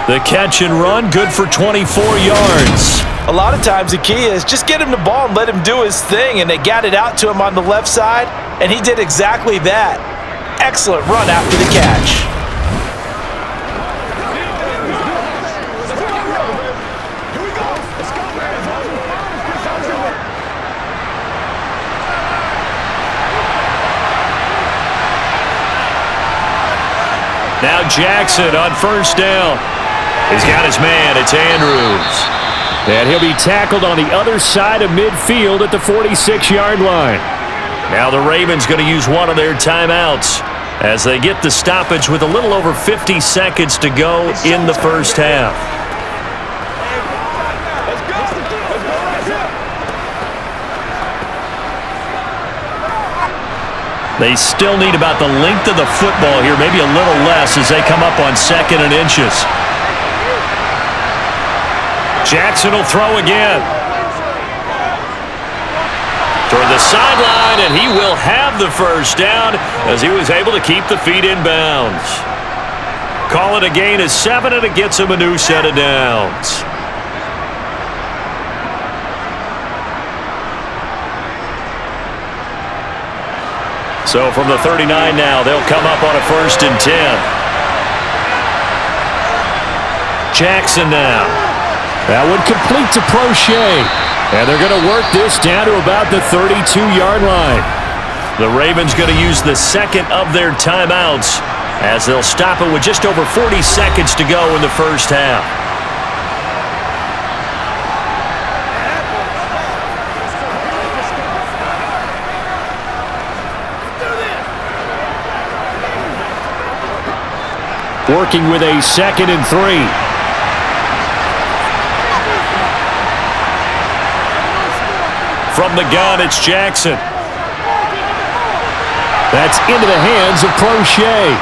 The catch and run, good for 24 yards. A lot of times the key is just get him the ball and let him do his thing, and they got it out to him on the left side, and he did exactly that. Excellent run after the catch. Now Jackson on first down. He's got his man. It's Andrews. And he'll be tackled on the other side of midfield at the 46-yard line. Now the Ravens going to use one of their timeouts as they get the stoppage with a little over 50 seconds to go in the first half. They still need about the length of the football here, maybe a little less as they come up on 2nd and inches. Jackson will throw again. Toward the sideline, and he will have the first down as he was able to keep the feet in bounds. Call it a gain of 7, and it gets him a new set of downs. So from the 39 now, they'll come up on a 1st and 10. Jackson now. That one complete to Prochet. And they're going to work this down to about the 32-yard line. The Ravens going to use the 2nd of their timeouts as they'll stop it with just over 40 seconds to go in the first half. Working with a 2nd and 3. From the gun, it's Jackson. That's into the hands of Prochet.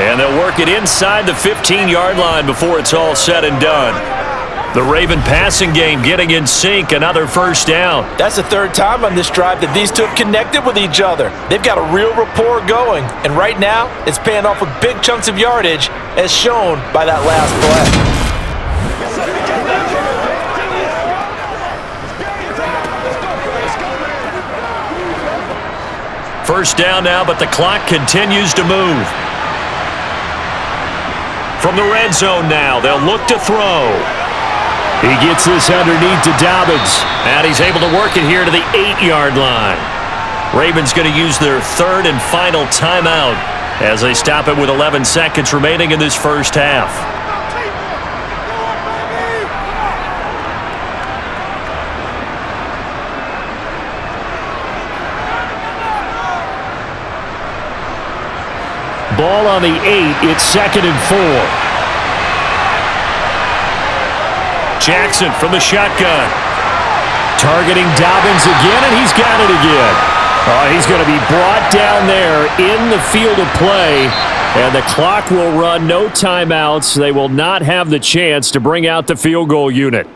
And they'll work it inside the 15-yard line before it's all said and done. The Raven passing game getting in sync, another first down. That's the 3rd time on this drive that these two have connected with each other. They've got a real rapport going, and right now it's paying off with big chunks of yardage as shown by that last play. First down now, but the clock continues to move. From the red zone now, they'll look to throw. He gets this underneath to Dobbins, and he's able to work it here to the 8-yard line. Ravens going to use their 3rd and final timeout as they stop it with 11 seconds remaining in this first half. Ball on the 8. It's 2nd and 4. Jackson from the shotgun. Targeting Dobbins again, and he's got it again. He's going to be brought down there in the field of play, and the clock will run, no timeouts. They will not have the chance to bring out the field goal unit.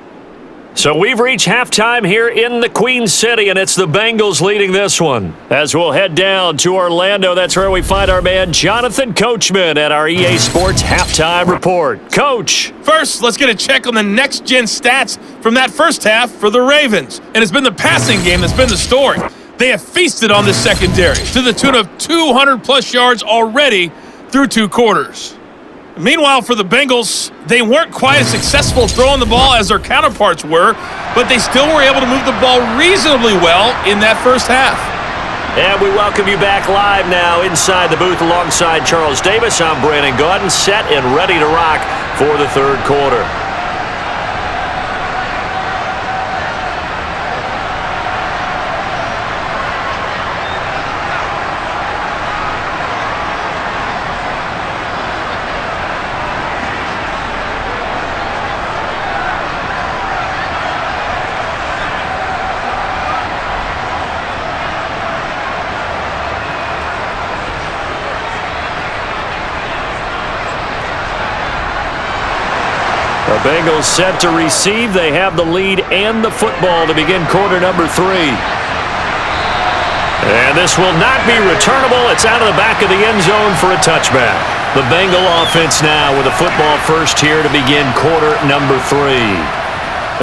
So we've reached halftime here in the Queen City, and it's the Bengals leading this one. As we'll head down to Orlando, that's where we find our man Jonathan Coachman at our EA Sports Halftime Report. Coach! First, let's get a check on the next-gen stats from that first half for the Ravens. And it's been the passing game that's been the story. They have feasted on the secondary to the tune of 200-plus yards already through 2 quarters. Meanwhile, for the Bengals, they weren't quite as successful throwing the ball as their counterparts were, but they still were able to move the ball reasonably well in that first half. And we welcome you back live now inside the booth alongside Charles Davis. I'm Brandon Gaudin, set and ready to rock for the third quarter. The Bengals set to receive. They have the lead and the football to begin quarter number 3. And this will not be returnable. It's out of the back of the end zone for a touchback. The Bengal offense now with a football first here to begin quarter number 3.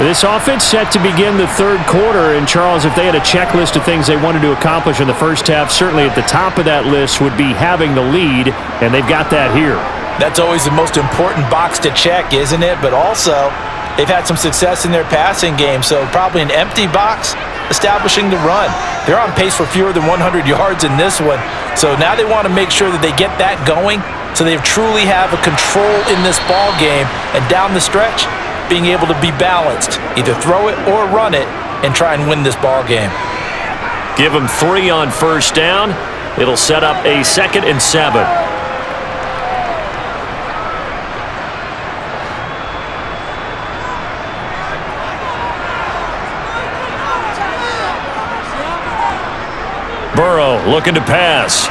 This offense set to begin the third quarter. And, Charles, if they had a checklist of things they wanted to accomplish in the first half, certainly at the top of that list would be having the lead, and they've got that here. That's always the most important box to check, isn't it? But also, they've had some success in their passing game, so probably an empty box establishing the run. They're on pace for fewer than 100 yards in this one, so now they want to make sure that they get that going so they truly have a control in this ball game, and down the stretch, being able to be balanced, either throw it or run it, and try and win this ball game. Give them 3 on first down. It'll set up a 2nd and 7. Burrow looking to pass.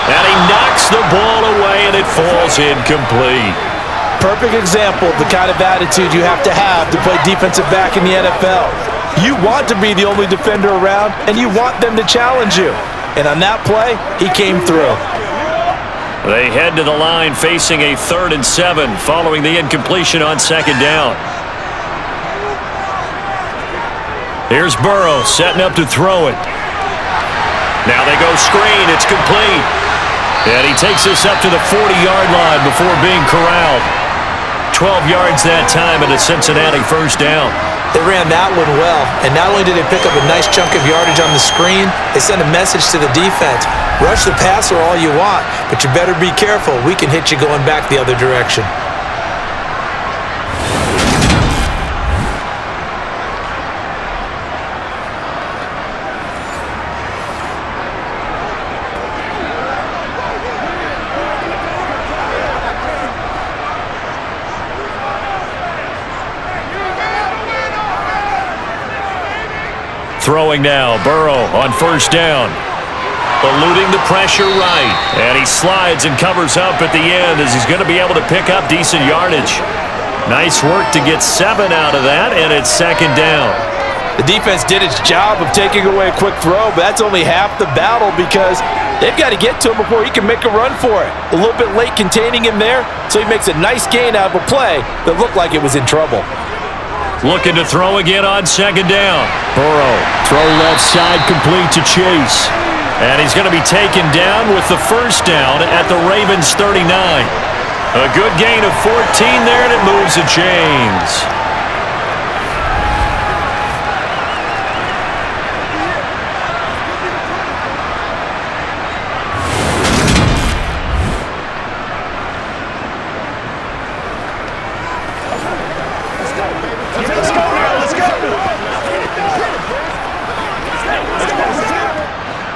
And he knocks the ball away, and it falls incomplete. Perfect example of the kind of attitude you have to play defensive back in the NFL. You want to be the only defender around, and you want them to challenge you. And on that play, he came through. They head to the line facing a 3rd and 7 following the incompletion on 2nd down. Here's Burrow setting up to throw it. Now they go screen. It's complete. And he takes this up to the 40-yard line before being corralled. 12 yards that time and a Cincinnati first down. They ran that one well, and not only did they pick up a nice chunk of yardage on the screen, they sent a message to the defense. Rush the passer all you want, but you better be careful. We can hit you going back the other direction. Throwing now, Burrow on first down. Eluding the pressure right. And he slides and covers up at the end as he's going to be able to pick up decent yardage. Nice work to get 7 out of that, and it's 2nd down. The defense did its job of taking away a quick throw, but that's only half the battle because they've got to get to him before he can make a run for it. A little bit late containing him there, so he makes a nice gain out of a play that looked like it was in trouble. Looking to throw again on 2nd down. Burrow, throw left side, complete to Chase. And he's going to be taken down with the first down at the Ravens 39. A good gain of 14 there, and it moves the chains.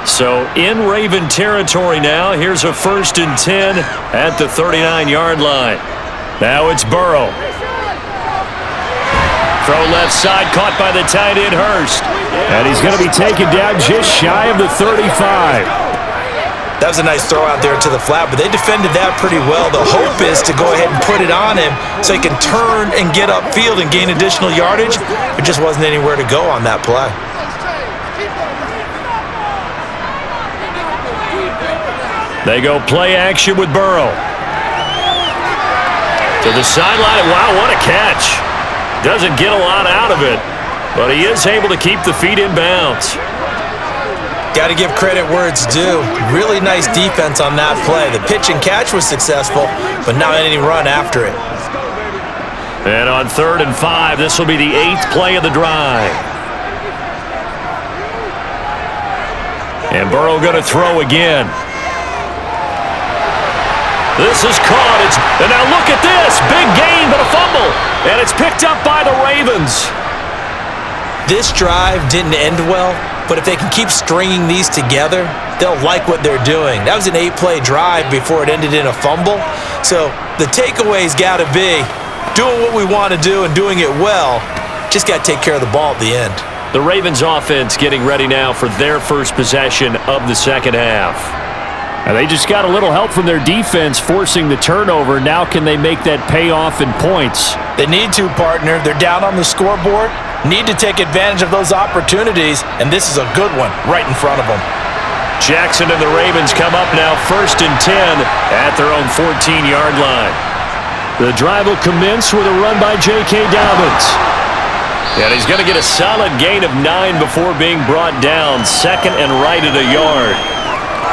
So in Raven territory now. Here's a 1st and 10 at the 39-yard line. Now it's Burrow. Throw left side, caught by the tight end, Hurst. And he's going to be taken down just shy of the 35. That was a nice throw out there to the flat, but they defended that pretty well. The hope is to go ahead and put it on him so he can turn and get upfield and gain additional yardage. There just wasn't anywhere to go on that play. They go play action with Burrow. To the sideline. Wow, what a catch. Doesn't get a lot out of it, but he is able to keep the feet in bounds. Got to give credit where it's due. Really nice defense on that play. The pitch and catch was successful, but not any run after it. And on 3rd and 5, this will be the 8th play of the drive. And Burrow going to throw again. This is caught. And now look at this. Big gain, but a fumble. And it's picked up by the Ravens. This drive didn't end well, but if they can keep stringing these together, they'll like what they're doing. That was an 8-play drive before it ended in a fumble. So the takeaway's got to be doing what we want to do and doing it well. Just got to take care of the ball at the end. The Ravens offense getting ready now for their first possession of the second half. And they just got a little help from their defense forcing the turnover. Now can they make that pay off in points? They need to, partner. They're down on the scoreboard. Need to take advantage of those opportunities, and this is a good one right in front of them. Jackson and the Ravens come up now 1st and 10 at their own 14-yard line. The drive will commence with a run by J.K. Dobbins. And he's going to get a solid gain of 9 before being brought down. 2nd and right at a yard.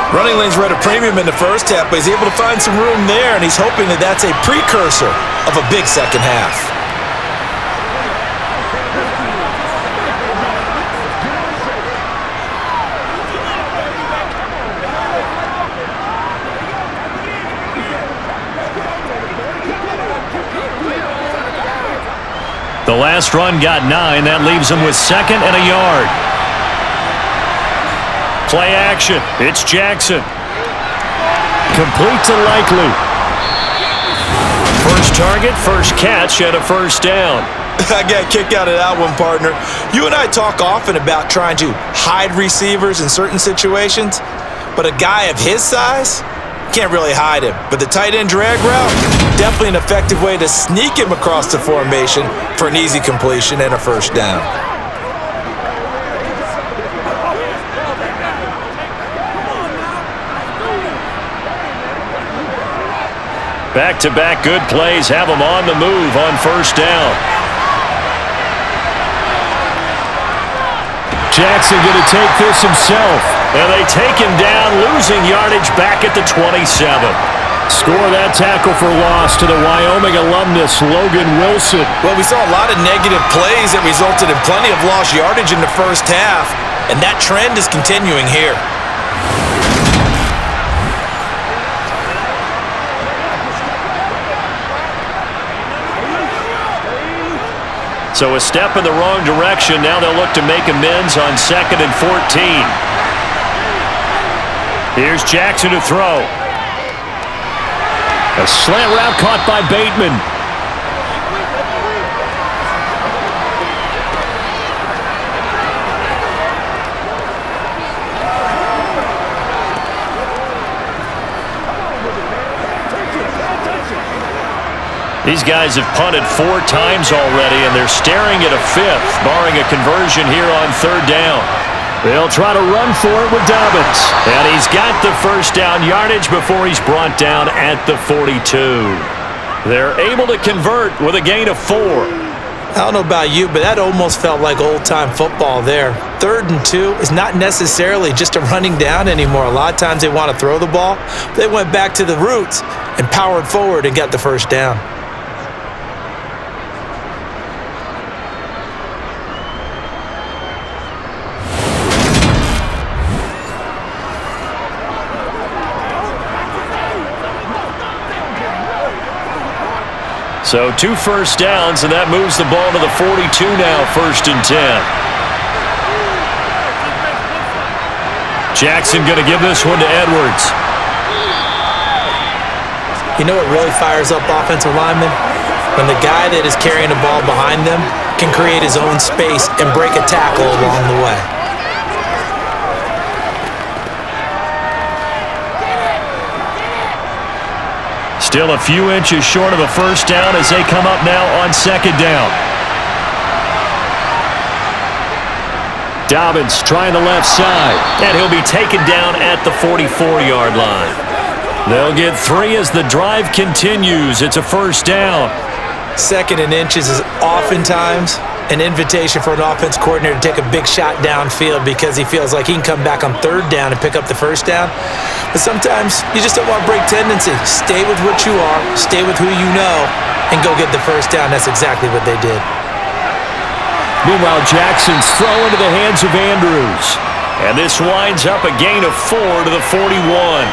Running lanes were at a premium in the first half, but he's able to find some room there, and he's hoping that that's a precursor of a big second half. The last run got 9. That leaves him with 2nd and a yard. Play action. It's Jackson. Complete to Likely. First target, first catch, and a first down. I got a kick out of that one, partner. You and I talk often about trying to hide receivers in certain situations, but a guy of his size can't really hide him. But the tight end drag route, definitely an effective way to sneak him across the formation for an easy completion and a first down. Back-to-back good plays have him on the move on first down. Jackson going to take this himself. And they take him down, losing yardage back at the 27. Score that tackle for loss to the Wyoming alumnus, Logan Wilson. Well, we saw a lot of negative plays that resulted in plenty of lost yardage in the first half, and that trend is continuing here. So a step in the wrong direction. Now they'll look to make amends on 2nd and 14. Here's Jackson to throw. A slant route caught by Bateman. These guys have punted 4 times already, and they're staring at a 5th, barring a conversion here on 3rd down. They'll try to run for it with Dobbins. And he's got the first down yardage before he's brought down at the 42. They're able to convert with a gain of 4. I don't know about you, but that almost felt like old-time football there. 3rd and 2 is not necessarily just a running down anymore. A lot of times they want to throw the ball. They went back to the roots and powered forward and got the first down. So 2 first downs, and that moves the ball to the 42 now, 1st and 10. Jackson going to give this one to Edwards. You know what really fires up offensive linemen? When the guy that is carrying the ball behind them can create his own space and break a tackle along the way. Still a few inches short of a first down as they come up now on second down. Dobbins trying the left side, and he'll be taken down at the 44-yard line. They'll get 3 as the drive continues. It's a first down. 2nd and inches is oftentimes an invitation for an offense coordinator to take a big shot downfield because he feels like he can come back on 3rd down and pick up the first down. But sometimes you just don't want to break tendency. Stay with what you are, stay with who you know, and go get the first down. That's exactly what they did. Meanwhile, Jackson's throw into the hands of Andrews. And this winds up a gain of 4 to the 41.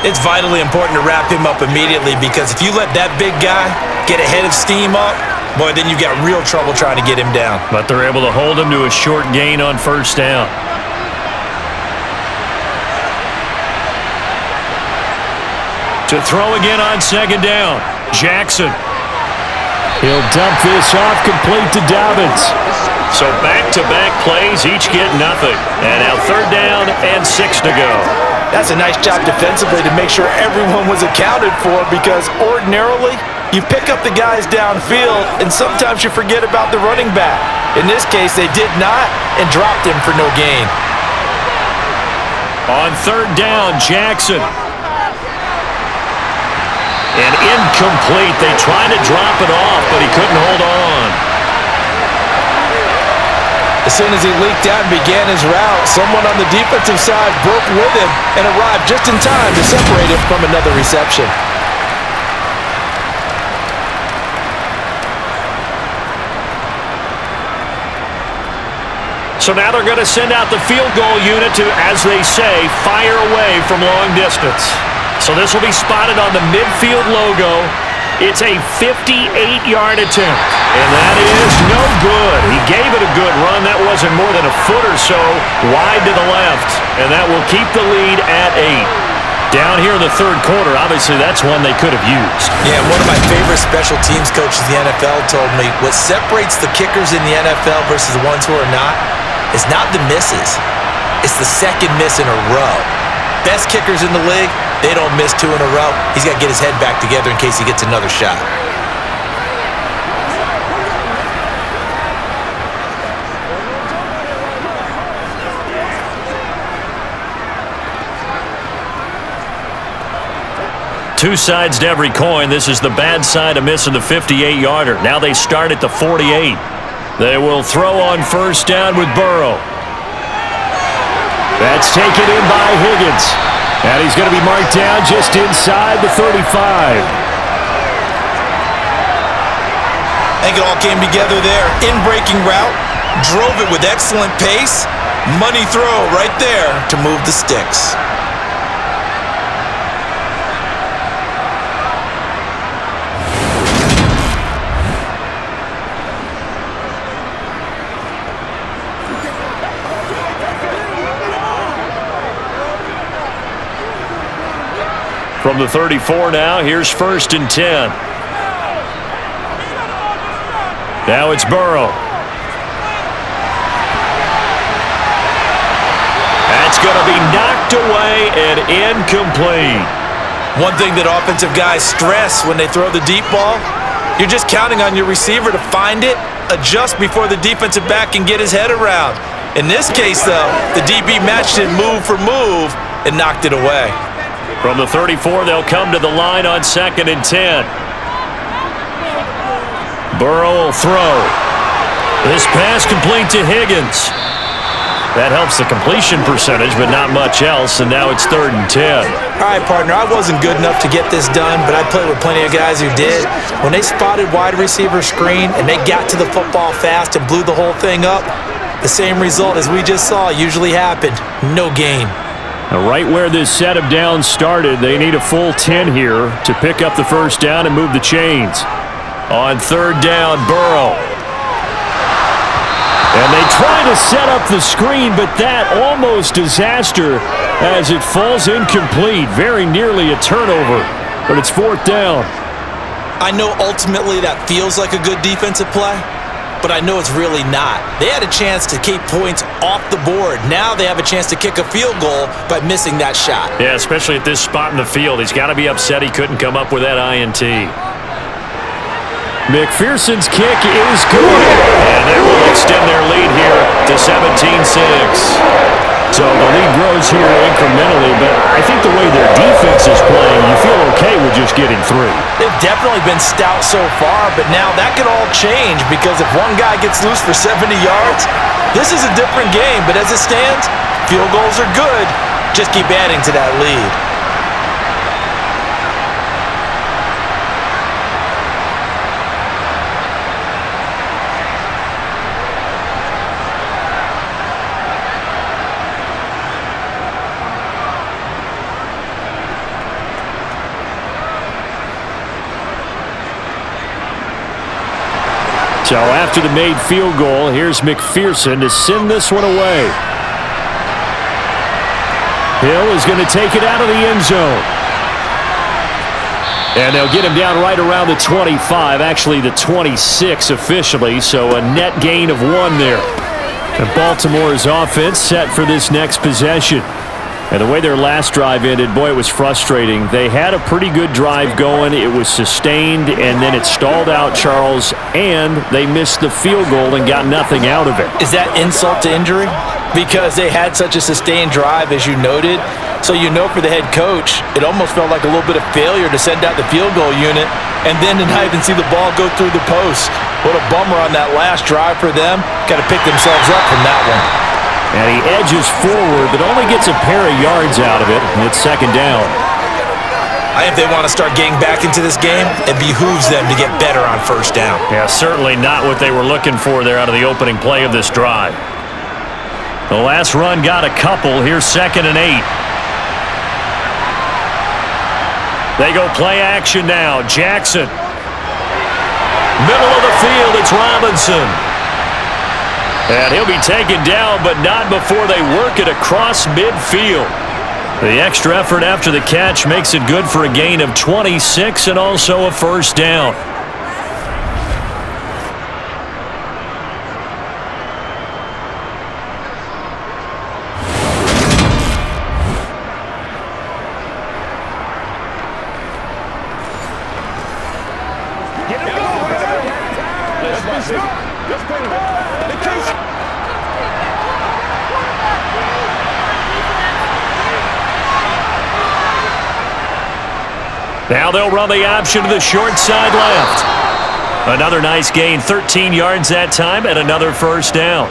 It's vitally important to wrap him up immediately because if you let that big guy get ahead of steam up, boy, then you've got real trouble trying to get him down. But they're able to hold him to a short gain on first down. To throw again on second down, Jackson. He'll dump this off complete to Dobbins. So back-to-back plays, each get nothing. And now 3rd down and 6 to go. That's a nice job defensively to make sure everyone was accounted for because ordinarily you pick up the guys downfield and sometimes you forget about the running back. In this case, they did not and dropped him for no gain. On 3rd down, Jackson. And incomplete. They tried to drop it off, but he couldn't hold on. As soon as he leaked out and began his route, someone on the defensive side broke with him and arrived just in time to separate him from another reception. So now they're going to send out the field goal unit to, as they say, fire away from long distance. So this will be spotted on the midfield logo. It's a 58-yard attempt, and that is no good. He gave it a good run. That wasn't more than a foot or so wide to the left, and that will keep the lead at 8. Down here in the 3rd quarter, obviously that's one they could have used. Yeah, one of my favorite special teams coaches in the NFL told me what separates the kickers in the NFL versus the ones who are not is not the misses. It's the 2nd miss in a row. Best kickers in the league, they don't miss 2 in a row. He's got to get his head back together in case he gets another shot. Two sides to every coin. This is the bad side of missing the 58-yarder. Now they start at the 48. They will throw on first down with Burrow. That's taken in by Higgins. And he's going to be marked down just inside the 35. I think it all came together there. In-breaking route, drove it with excellent pace. Money throw right there to move the sticks. From the 34 now, here's 1st and 10. Now it's Burrow. That's going to be knocked away and incomplete. One thing that offensive guys stress when they throw the deep ball, you're just counting on your receiver to find it, adjust before the defensive back can get his head around. In this case, though, the DB matched it move for move and knocked it away. From the 34, they'll come to the line on 2nd and 10. Burrow will throw. This pass complete to Higgins. That helps the completion percentage, but not much else, and now it's 3rd and 10. All right, partner, I wasn't good enough to get this done, but I played with plenty of guys who did. When they spotted wide receiver screen and they got to the football fast and blew the whole thing up, the same result as we just saw usually happened. No gain. Now, right where this set of downs started, they need a full 10 here to pick up the first down and move the chains. On 3rd down, Burrow. And they try to set up the screen, but that almost disaster as it falls incomplete. Very nearly a turnover. but it's 4th down. I know ultimately that feels like a good defensive play, but I know it's really not. They had a chance to keep points off the board. Now they have a chance to kick a field goal by missing that shot. Yeah, especially at this spot in the field. He's got to be upset he couldn't come up with that INT. McPherson's kick is good, and they will extend their lead here to 17-6. So the lead grows here incrementally, but I think the way their defense is playing, you feel okay with just getting 3. They've definitely been stout so far, but now that could all change because if one guy gets loose for 70 yards, this is a different game. But as it stands, field goals are good. Just keep adding to that lead. So after the made field goal, here's McPherson to send this one away. Hill is going to take it out of the end zone. And they'll get him down right around the 25, actually the 26 officially, so a net gain of 1 there. And Baltimore's offense set for this next possession. And the way their last drive ended, boy, it was frustrating. They had a pretty good drive going. It was sustained, and then it stalled out, Charles, and they missed the field goal and got nothing out of it. Is that insult to injury? Because they had such a sustained drive, as you noted. So you know for the head coach, it almost felt like a little bit of failure to send out the field goal unit and then to not even see the ball go through the post. What a bummer on that last drive for them. Got to pick themselves up from that one. And he edges forward, but only gets a pair of yards out of it, and it's 2nd down. I think if they want to start getting back into this game, it behooves them to get better on 1st down. Yeah, certainly not what they were looking for there out of the opening play of this drive. The last run got a couple. Here's 2nd and 8. They go play action now. Jackson. Middle of the field, it's Robinson. And he'll be taken down, but not before they work it across midfield. The extra effort after the catch makes it good for a gain of 26 and also a 1st down. Now they'll run the option to the short side left. Another nice gain, 13 yards that time, and another 1st down.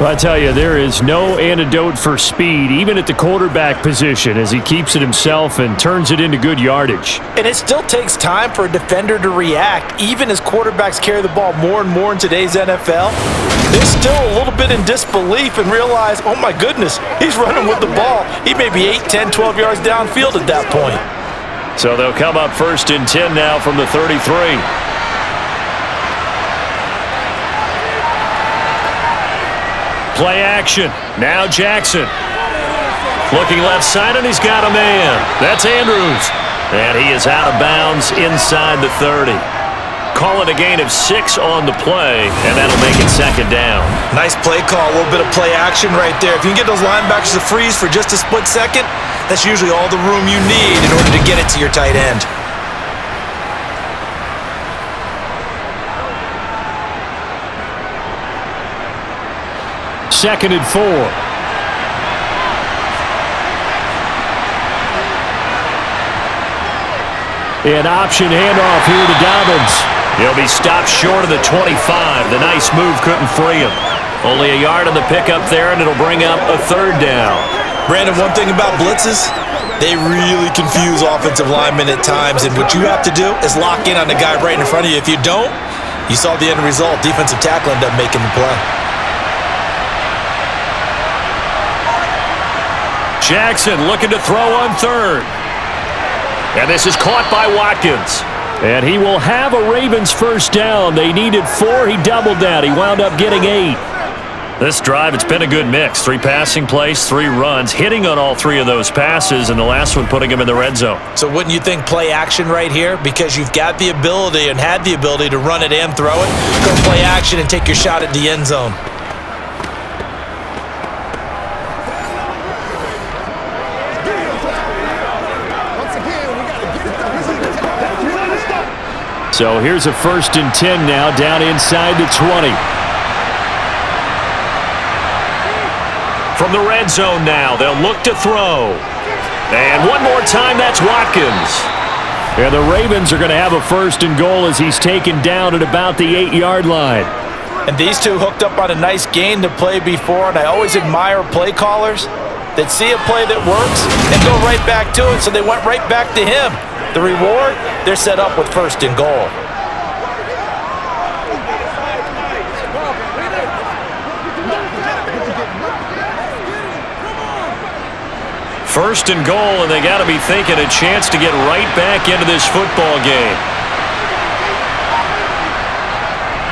Well, I tell you, there is no antidote for speed, even at the quarterback position, as he keeps it himself and turns it into good yardage. And it still takes time for a defender to react, even as quarterbacks carry the ball more and more in today's NFL. They're still a little bit in disbelief and realize, oh my goodness, he's running with the ball. He may be 8, 10, 12 yards downfield at that point. So they'll come up 1st and 10 now from the 33. Play action. Now Jackson. Looking left side, and he's got a man. That's Andrews. And he is out of bounds inside the 30. Call it a gain of 6 on the play, and that'll make it 2nd down. Nice play call, a little bit of play action right there. If you can get those linebackers to freeze for just a split second, that's usually all the room you need in order to get it to your tight end. Second and 4. An option handoff here to Dobbins. He'll be stopped short of the 25. The nice move couldn't free him. Only a yard on the pickup there, and it'll bring up a 3rd down. Brandon, one thing about blitzes, they really confuse offensive linemen at times, and what you have to do is lock in on the guy right in front of you. If you don't, you saw the end result. Defensive tackle ended up making the play. Jackson looking to throw on 3rd. And this is caught by Watkins. And he will have a Ravens 1st down. They needed 4. He doubled that. He wound up getting 8. This drive, it's been a good mix. 3 passing plays, 3 runs, hitting on all 3 of those passes, and the last one putting him in the red zone. So wouldn't you think play action right here? Because you've got the ability and had the ability to run it and throw it. Go play action and take your shot at the end zone. So here's a 1st and 10 now, down inside the 20. From the red zone now, they'll look to throw. And one more time, that's Watkins. And the Ravens are going to have a 1st and goal as he's taken down at about the 8-yard line. And these two hooked up on a nice gain to play before, and I always admire play callers that see a play that works and go right back to it, so they went right back to him. The reward, they're set up with 1st and goal. First and goal, and they got to be thinking a chance to get right back into this football game.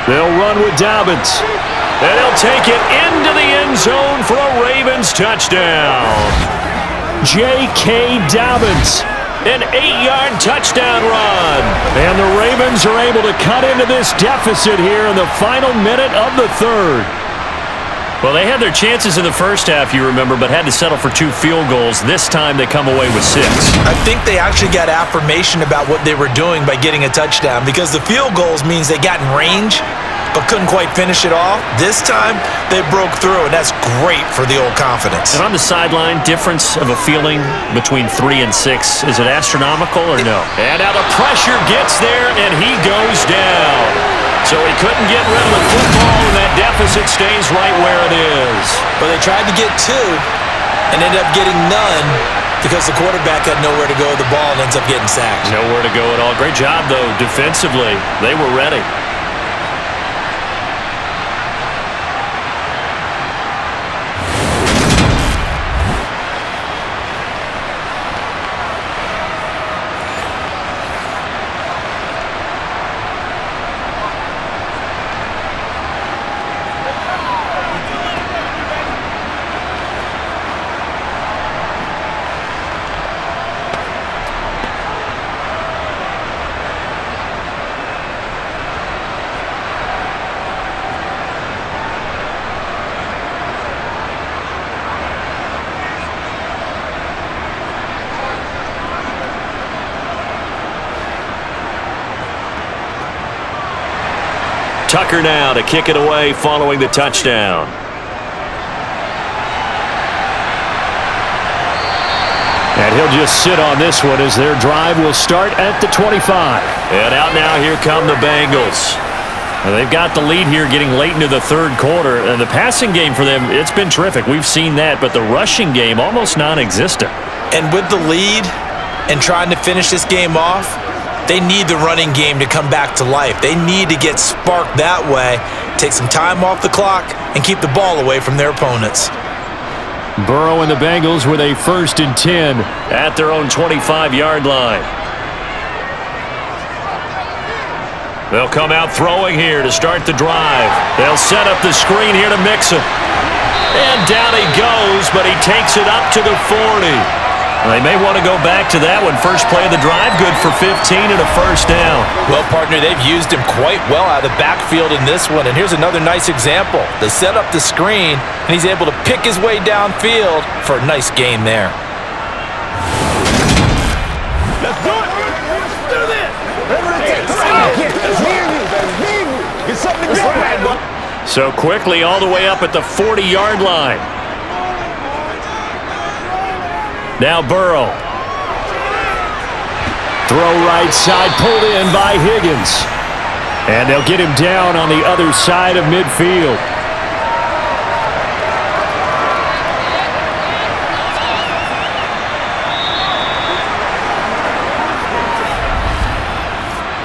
They'll run with Dobbins, and he'll take it into the end zone for a Ravens touchdown. J.K. Dobbins, an 8-yard touchdown run. And the Ravens are able to cut into this deficit here in the final minute of the 3rd. Well, they had their chances in the first half, you remember, but had to settle for 2 field goals. This time they come away with 6. I think they actually got affirmation about what they were doing by getting a touchdown, because the field goals means they got in range but couldn't quite finish it off. This time they broke through, and that's great for the old confidence. And on the sideline, difference of a feeling between 3 and 6, is it astronomical or no? And now the pressure gets there, and he goes down. So he couldn't get rid of the football, and that deficit stays right where it is. But they tried to get 2 and ended up getting none because the quarterback had nowhere to go with the ball and ends up getting sacked. Nowhere to go at all. Great job, though, defensively. They were ready. Tucker now to kick it away following the touchdown. And he'll just sit on this one as their drive will start at the 25. And out now, here come the Bengals. And they've got the lead here getting late into the 3rd quarter. And the passing game for them, it's been terrific. We've seen that, but the rushing game almost non-existent. And with the lead and trying to finish this game off, they need the running game to come back to life. They need to get sparked that way, take some time off the clock, and keep the ball away from their opponents. Burrow and the Bengals with a 1st and 10 at their own 25-yard line. They'll come out throwing here to start the drive. They'll set up the screen here to Mixon. And down he goes, but he takes it up to the 40. They may want to go back to that one. First play of the drive, good for 15 and a 1st down. Well, partner, they've used him quite well out of the backfield in this one. And here's another nice example. They set up the screen, and he's able to pick his way downfield for a nice gain there. Let's do it. Let's do this. Whatever it takes. It's me and you. It's me and you. Get something to go at. So quickly all the way up at the 40-yard line. Now Burrow. Throw right side, pulled in by Higgins. And they'll get him down on the other side of midfield.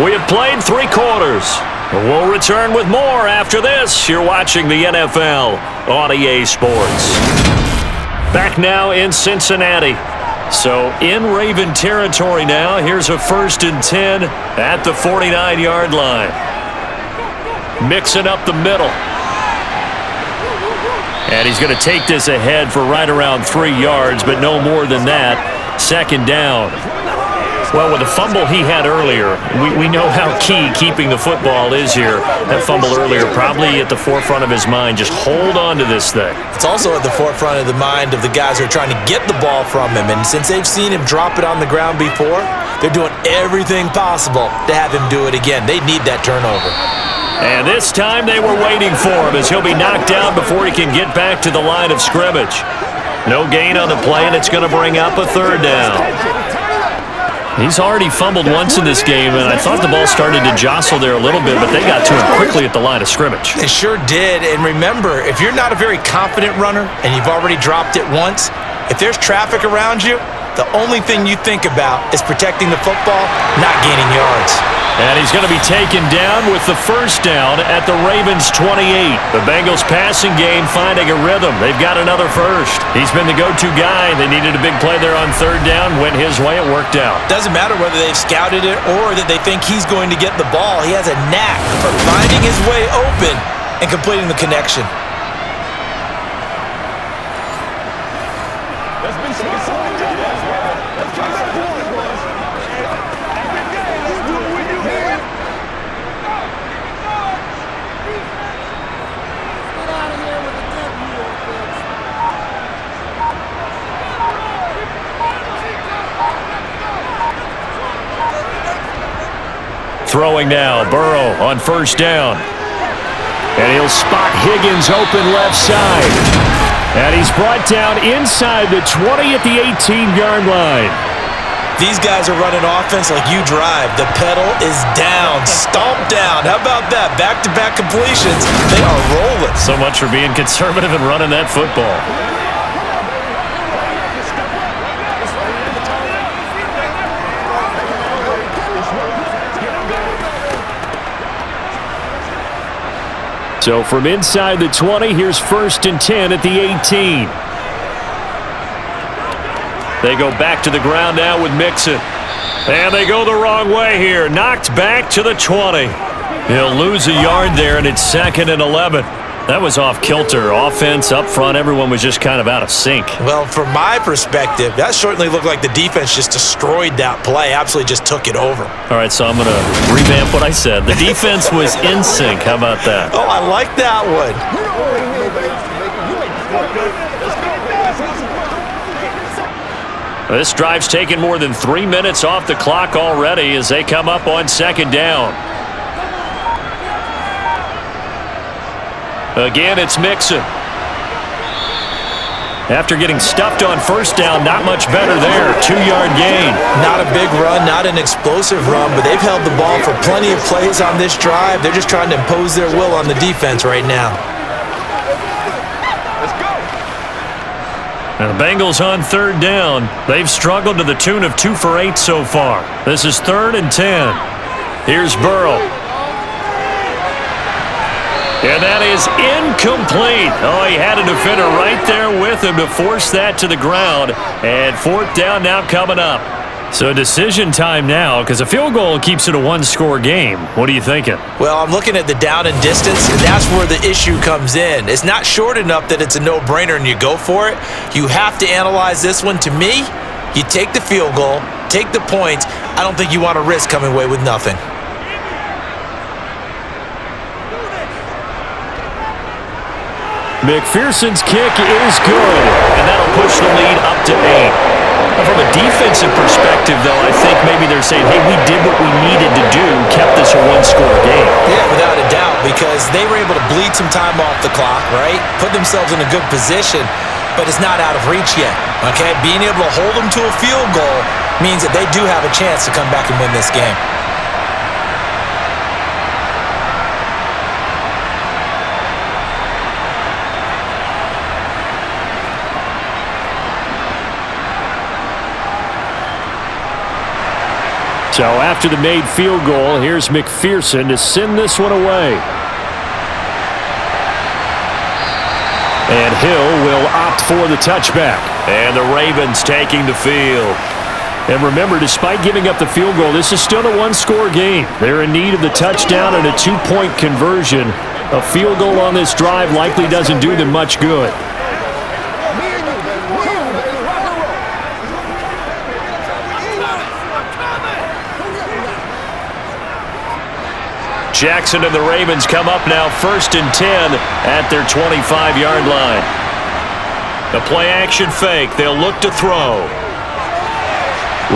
We have played 3 quarters. We'll return with more after this. You're watching the NFL on EA Sports. Back now in Cincinnati. So in Raven territory now. Here's a 1st and 10 at the 49-yard line. Mixing up the middle. And he's going to take this ahead for right around 3 yards, but no more than that. Second down. Well, with the fumble he had earlier, we know how key keeping the football is here. That fumble earlier probably at the forefront of his mind. Just hold on to this thing. It's also at the forefront of the mind of the guys who are trying to get the ball from him. And since they've seen him drop it on the ground before, they're doing everything possible to have him do it again. They need that turnover. And this time they were waiting for him as he'll be knocked down before he can get back to the line of scrimmage. No gain on the play, and it's going to bring up a third down. He's already fumbled once in this game, and I thought the ball started to jostle there a little bit, but they got to him quickly at the line of scrimmage. They sure did. And remember, if you're not a very confident runner and you've already dropped it once, if there's traffic around you, the only thing you think about is protecting the football, not gaining yards. And he's going to be taken down with the first down at the Ravens' 28. The Bengals passing game finding a rhythm. They've got another first. He's been the go-to guy. They needed a big play there on third down. Went his way. It worked out. Doesn't matter whether they've scouted it or that they think he's going to get the ball. He has a knack for finding his way open and completing the connection. Throwing now, Burrow on first down. And he'll spot Higgins open left side. And he's brought down inside the 20 at the 18-yard line. These guys are running offense like you drive. The pedal is down, stomped down. How about that? Back-to-back completions. They are rolling. So much for being conservative and running that football. So from inside the 20, here's 1st and 10 at the 18. They go back to the ground now with Mixon. And they go the wrong way here. Knocked back to the 20. He'll lose a yard there, and it's 2nd and 11. That was off kilter. Offense up front, everyone was just kind of out of sync. Well, from my perspective, that certainly looked like the defense just destroyed that play, absolutely just took it over. All right, so I'm going to revamp what I said. The defense was in sync. How about that? Oh, I like that one. This drive's taken more than 3 minutes off the clock already as they come up on 2nd down. Again, it's Mixon. After getting stuffed on first down, not much better there. 2-yard gain. Not a big run, not an explosive run, but they've held the ball for plenty of plays on this drive. They're just trying to impose their will on the defense right now. And the Bengals on 3rd down. They've struggled to the tune of 2 for 8 so far. This is 3rd and 10. Here's Burrow. And that is incomplete. Oh, he had a defender right there with him to force that to the ground. And 4th down now coming up. So decision time now, because a field goal keeps it a 1-score game. What are you thinking? Well, I'm looking at the down and distance, and that's where the issue comes in. It's not short enough that it's a no-brainer and you go for it. You have to analyze this one. To me, you take the field goal, take the points. I don't think you want to risk coming away with nothing. McPherson's kick is good, and that'll push the lead up to 8. From a defensive perspective, though, I think maybe they're saying, hey, we did what we needed to do, kept this a 1-score game. Yeah, without a doubt, because they were able to bleed some time off the clock, right? Put themselves in a good position, but it's not out of reach yet, okay? Being able to hold them to a field goal means that they do have a chance to come back and win this game. So after the made field goal, here's McPherson to send this one away. And Hill will opt for the touchback. And the Ravens taking the field. And remember, despite giving up the field goal, this is still a 1-score game. They're in need of the touchdown and a 2-point conversion. A field goal on this drive likely doesn't do them much good. Jackson and the Ravens come up now 1st and 10 at their 25-yard line. The play action fake. They'll look to throw.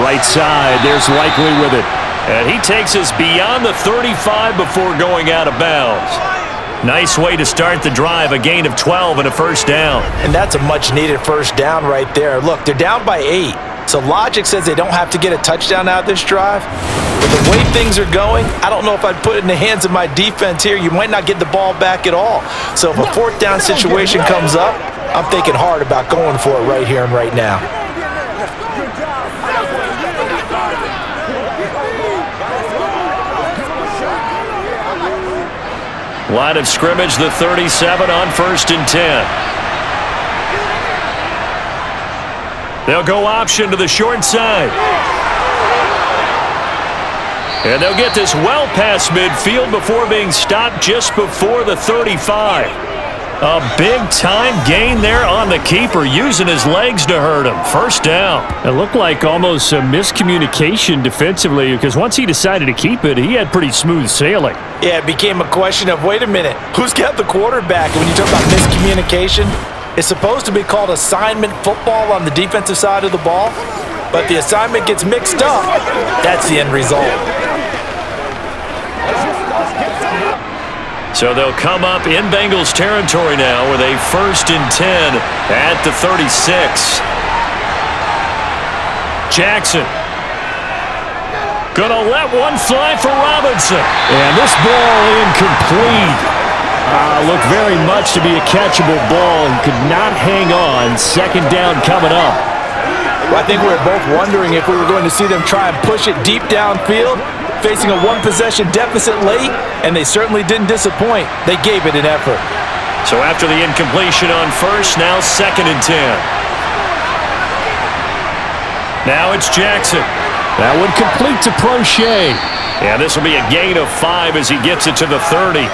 Right side. There's Likely with it. And he takes us beyond the 35 before going out of bounds. Nice way to start the drive. A gain of 12 and a first down. And that's a much-needed first down right there. Look, they're down by 8. So logic says they don't have to get a touchdown out of this drive. But the way things are going, I don't know if I'd put it in the hands of my defense here. You might not get the ball back at all. So if a 4th down situation comes up, I'm thinking hard about going for it right here and right now. Line of scrimmage, the 37 on 1st and 10. They'll go option to the short side. And they'll get this well past midfield before being stopped just before the 35. A big-time gain there on the keeper, using his legs to hurt him. First down. It looked like almost a miscommunication defensively, because once he decided to keep it, he had pretty smooth sailing. Yeah, it became a question of, wait a minute, who's got the quarterback? And when you talk about miscommunication, it's supposed to be called assignment football on the defensive side of the ball, but the assignment gets mixed up. That's the end result. So they'll come up in Bengals territory now with a 1st and 10 at the 36. Jackson gonna let one fly for Robinson. And this ball incomplete. Looked very much to be a catchable ball and could not hang on. 2nd down coming up. Well, I think we were both wondering if we were going to see them try and push it deep downfield, facing a 1-possession deficit late, and they certainly didn't disappoint. They gave it an effort. So after the incompletion on 1st, now 2nd and 10. Now it's Jackson. That one complete to Prochet. Yeah, this will be a gain of 5 as he gets it to the 30.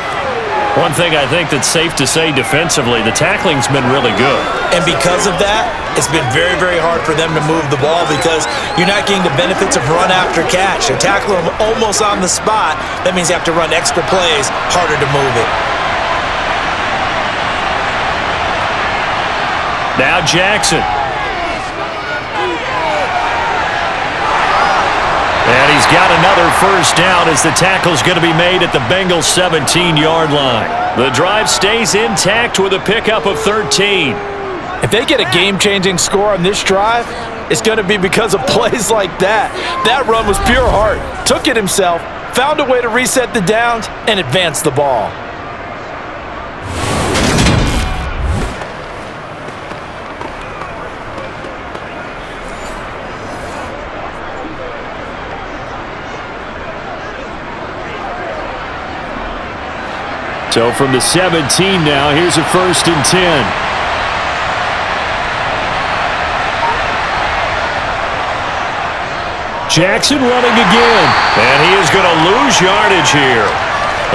One thing I think that's safe to say defensively, the tackling's been really good. And because of that, it's been very, very hard for them to move the ball because you're not getting the benefits of run after catch. They're tackling them almost on the spot. That means you have to run extra plays, harder to move it. Now Jackson. And he's got another first down as the tackle's going to be made at the Bengals 17-yard line. The drive stays intact with a pickup of 13. If they get a game-changing score on this drive, it's going to be because of plays like that. That run was pure heart. Took it himself, found a way to reset the downs, and advance the ball. So from the 17 now, here's a 1st and 10. Jackson running again. And he is going to lose yardage here.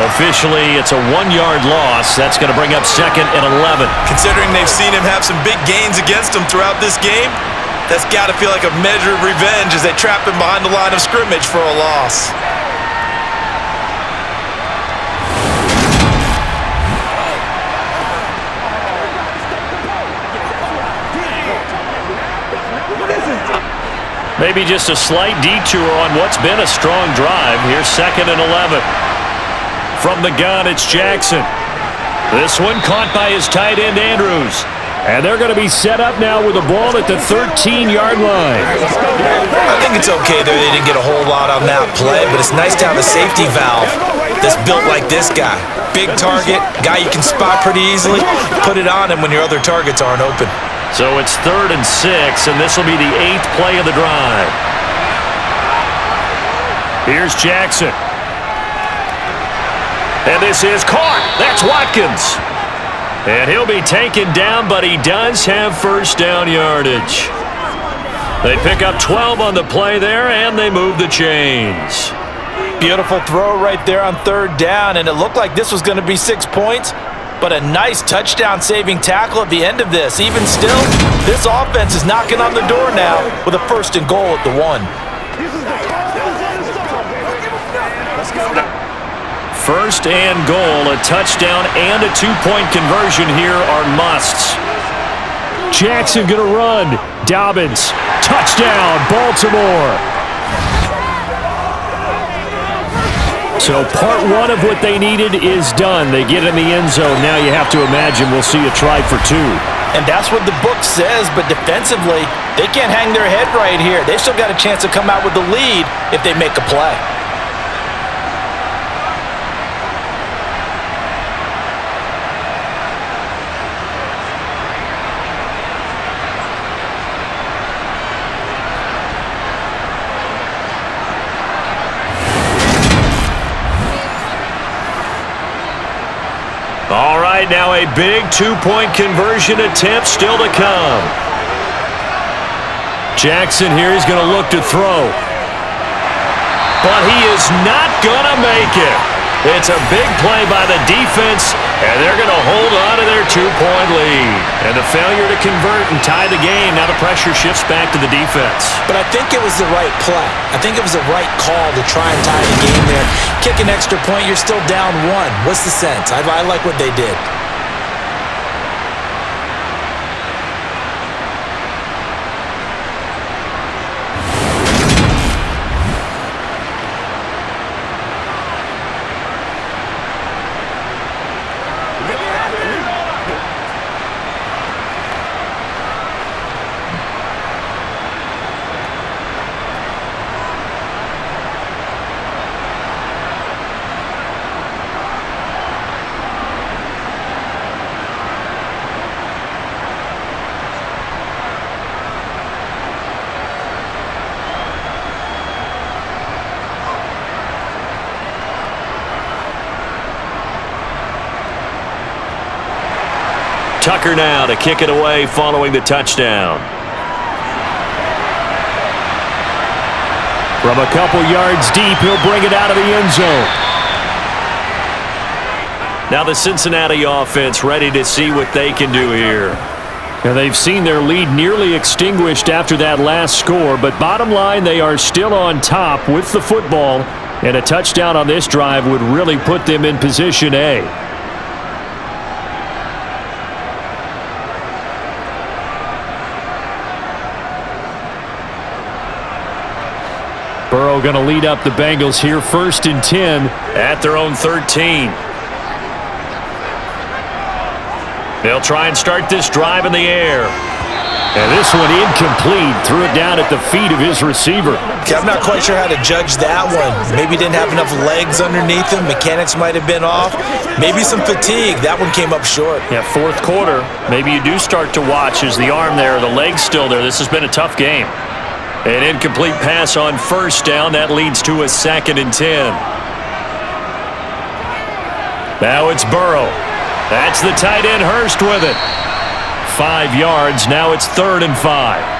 Officially, it's a 1-yard loss. That's going to bring up 2nd and 11. Considering they've seen him have some big gains against him throughout this game, that's got to feel like a measure of revenge as they trap him behind the line of scrimmage for a loss. Maybe just a slight detour on what's been a strong drive. Here's 2nd and 11. From the gun, it's Jackson. This one caught by his tight end, Andrews. And they're going to be set up now with the ball at the 13-yard line. I think it's okay there. They didn't get a whole lot on that play, but it's nice to have a safety valve that's built like this guy. Big target, guy you can spot pretty easily. Put it on him when your other targets aren't open. So it's 3rd and 6, and this will be the 8th play of the drive. Here's Jackson. And this is caught. That's Watkins. And he'll be taken down, but he does have first down yardage. They pick up 12 on the play there, and they move the chains. Beautiful throw right there on third down, and it looked like this was going to be 6 points, but a nice touchdown-saving tackle at the end of this. Even still, this offense is knocking on the door now with a 1st and goal at the 1. 1st and goal, a touchdown and a 2-point conversion here are musts. Jackson gonna run. Dobbins, touchdown, Baltimore. So part 1 of what they needed is done. They get in the end zone. Now you have to imagine we'll see a try for 2. And that's what the book says, but defensively, they can't hang their head right here. They've still got a chance to come out with the lead if they make a play. All right, now a big 2-point conversion attempt still to come. Jackson here is going to look to throw. But he is not going to make it. It's a big play by the defense, and they're going to hold on to their 2-point lead. And the failure to convert and tie the game, now the pressure shifts back to the defense. But I think it was the right play. I think it was the right call to try and tie the game there. Kick an extra point, you're still down 1. What's the sense? I like what they did. Tucker now to kick it away following the touchdown. From a couple yards deep, he'll bring it out of the end zone. Now the Cincinnati offense ready to see what they can do here. Now they've seen their lead nearly extinguished after that last score, but bottom line, they are still on top with the football, and a touchdown on this drive would really put them in position A. Burrow going to lead up the Bengals here, 1st and 10 at their own 13. They'll try and start this drive in the air. And this one incomplete. Threw it down at the feet of his receiver. Okay, I'm not quite sure how to judge that one. Maybe didn't have enough legs underneath him. Mechanics might have been off. Maybe some fatigue. That one came up short. Yeah, 4th quarter. Maybe you do start to watch. Is the arm there, the leg's still there? This has been a tough game. An incomplete pass on 1st down. That leads to a 2nd and 10. Now it's Burrow. That's the tight end Hurst with it. 5 yards. Now it's 3rd and 5.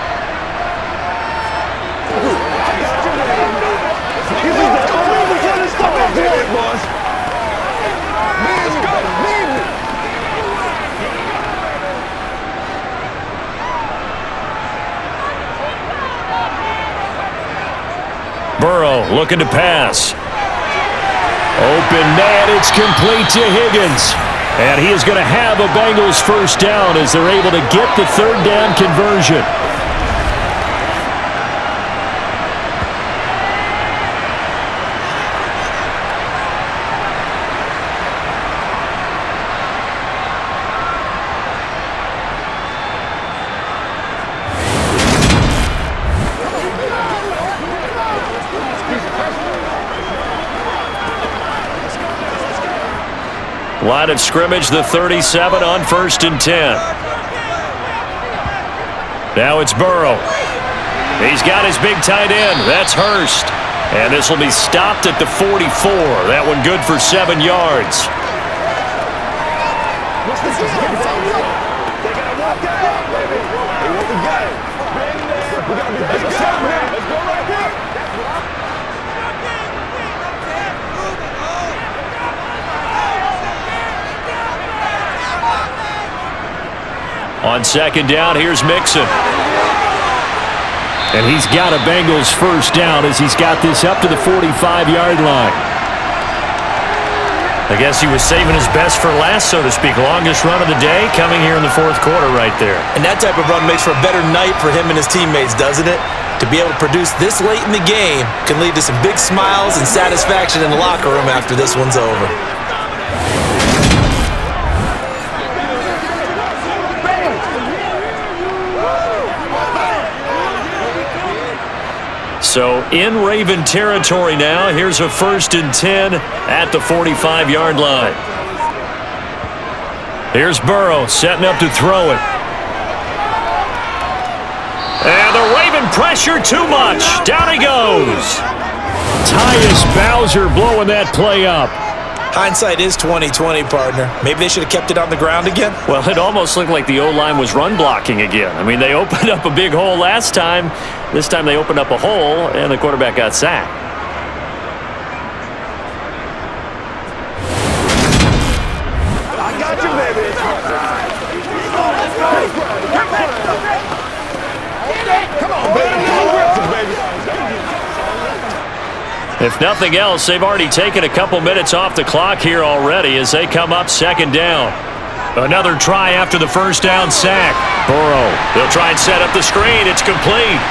Burrow looking to pass. Open net, it's complete to Higgins. And he is going to have a Bengals 1st down as they're able to get the 3rd down conversion. Line of scrimmage, the 37 on 1st and 10. Now it's Burrow. He's got his big tight end. That's Hurst. And this will be stopped at the 44. That one good for 7 yards. On second down, here's Mixon. And he's got a Bengals first down as he's got this up to the 45-yard line. I guess he was saving his best for last, so to speak. Longest run of the day coming here in the fourth quarter right there. And that type of run makes for a better night for him and his teammates, doesn't it? To be able to produce this late in the game can lead to some big smiles and satisfaction in the locker room after this one's over. So in Raven territory now. Here's a 1st and 10 at the 45-yard line. Here's Burrow setting up to throw it. And the Raven pressure too much. Down he goes. Tyus Bowser blowing that play up. Hindsight is 20/20, partner. Maybe they should have kept it on the ground again. Well, it almost looked like the O-line was run blocking again. I mean, they opened up a big hole last time. This time they opened up a hole, and the quarterback got sacked. I got you, baby. Come on, baby. If nothing else, they've already taken a couple minutes off the clock here already as they come up second down. Another try after the first down sack. Burrow, they'll try and set up the screen. It's complete.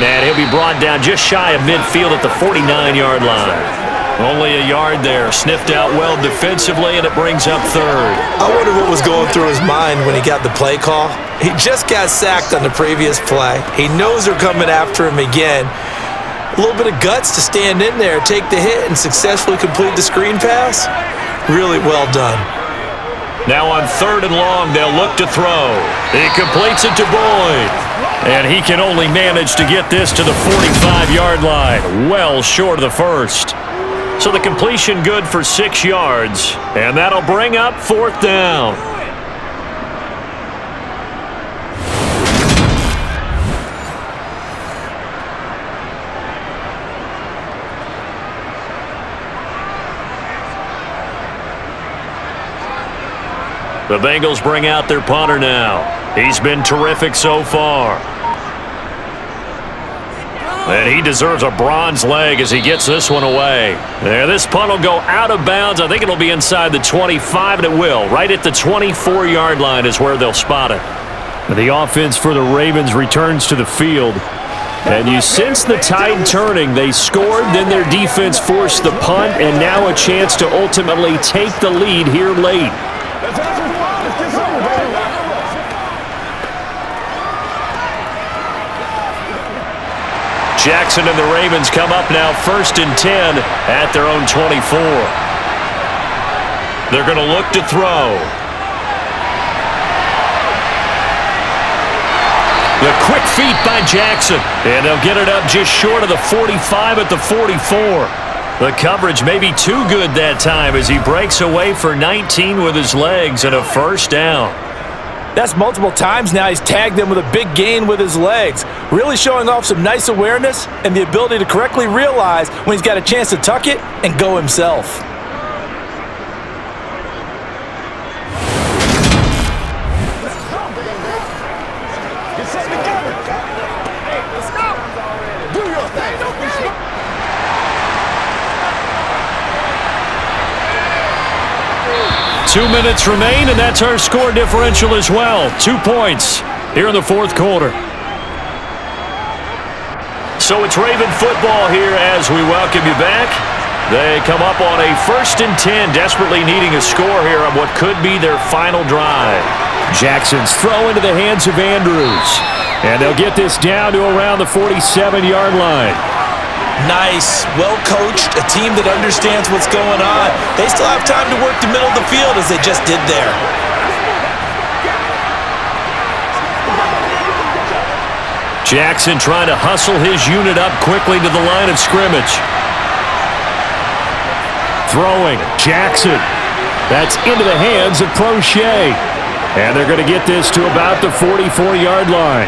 And he'll be brought down just shy of midfield at the 49-yard line. Only a yard there. Sniffed out well defensively, and it brings up third. I wonder what was going through his mind when he got the play call. He just got sacked on the previous play. He knows they're coming after him again. A little bit of guts to stand in there, take the hit, and successfully complete the screen pass. Really well done. Now on 3rd and long, they'll look to throw. He completes it to Boyd. And he can only manage to get this to the 45-yard line, well short of the first. So the completion good for 6 yards, and that'll bring up 4th down. The Bengals bring out their punter now. He's been terrific so far. And he deserves a bronze leg as he gets this one away. There, this punt will go out of bounds. I think it'll be inside the 25, and it will. Right at the 24-yard line is where they'll spot it. The offense for the Ravens returns to the field. And you sense the tide turning. They scored, then their defense forced the punt, and now a chance to ultimately take the lead here late. Let's have some fun. Let's get something, baby. Jackson and the Ravens come up now 1st and 10 at their own 24. They're going to look to throw. The quick feet by Jackson. And they'll get it up just short of the 45 at the 44. The coverage may be too good that time as he breaks away for 19 with his legs and a first down. That's multiple times now he's tagged them with a big gain with his legs. Really showing off some nice awareness and the ability to correctly realize when he's got a chance to tuck it and go himself. Get something together. Hey, let's go. Do your thing. Don't be slow. 2 minutes remain, and that's our score differential as well. 2 points here in the fourth quarter. So it's Raven football here as we welcome you back. They come up on a 1st and 10, desperately needing a score here on what could be their final drive. Jackson's throw into the hands of Andrews. And they'll get this down to around the 47-yard line. Nice, well-coached, a team that understands what's going on. They still have time to work the middle of the field as they just did there. Jackson trying to hustle his unit up quickly to the line of scrimmage. Throwing, Jackson. That's into the hands of Prochet. And they're going to get this to about the 44-yard line.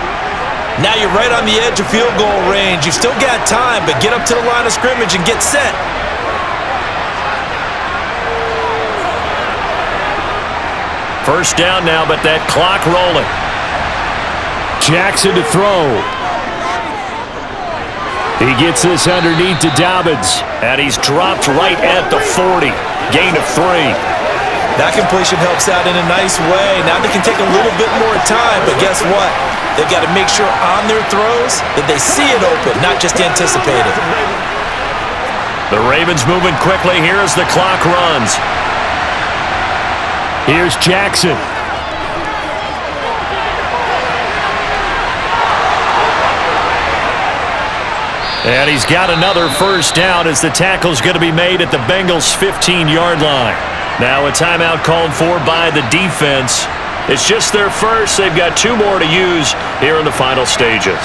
Now you're right on the edge of field goal range. You've still got time, but get up to the line of scrimmage and get set. First down now, but that clock rolling. Jackson to throw. He gets this underneath to Dobbins. And he's dropped right at the 40. Gain of 3. That completion helps out in a nice way. Now they can take a little bit more time, but guess what? They've got to make sure on their throws that they see it open, not just anticipate it. The Ravens moving quickly here as the clock runs. Here's Jackson. And he's got another first down as the tackle's going to be made at the Bengals' 15-yard line. Now a timeout called for by the defense. It's just their first. They've got 2 more to use here in the final stages.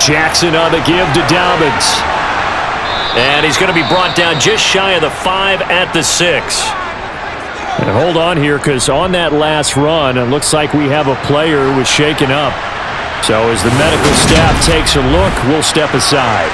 Jackson on the give to Dobbins. And he's going to be brought down just shy of the 5 at the 6. And hold on here, because on that last run, it looks like we have a player who was shaken up. So as the medical staff takes a look, we'll step aside.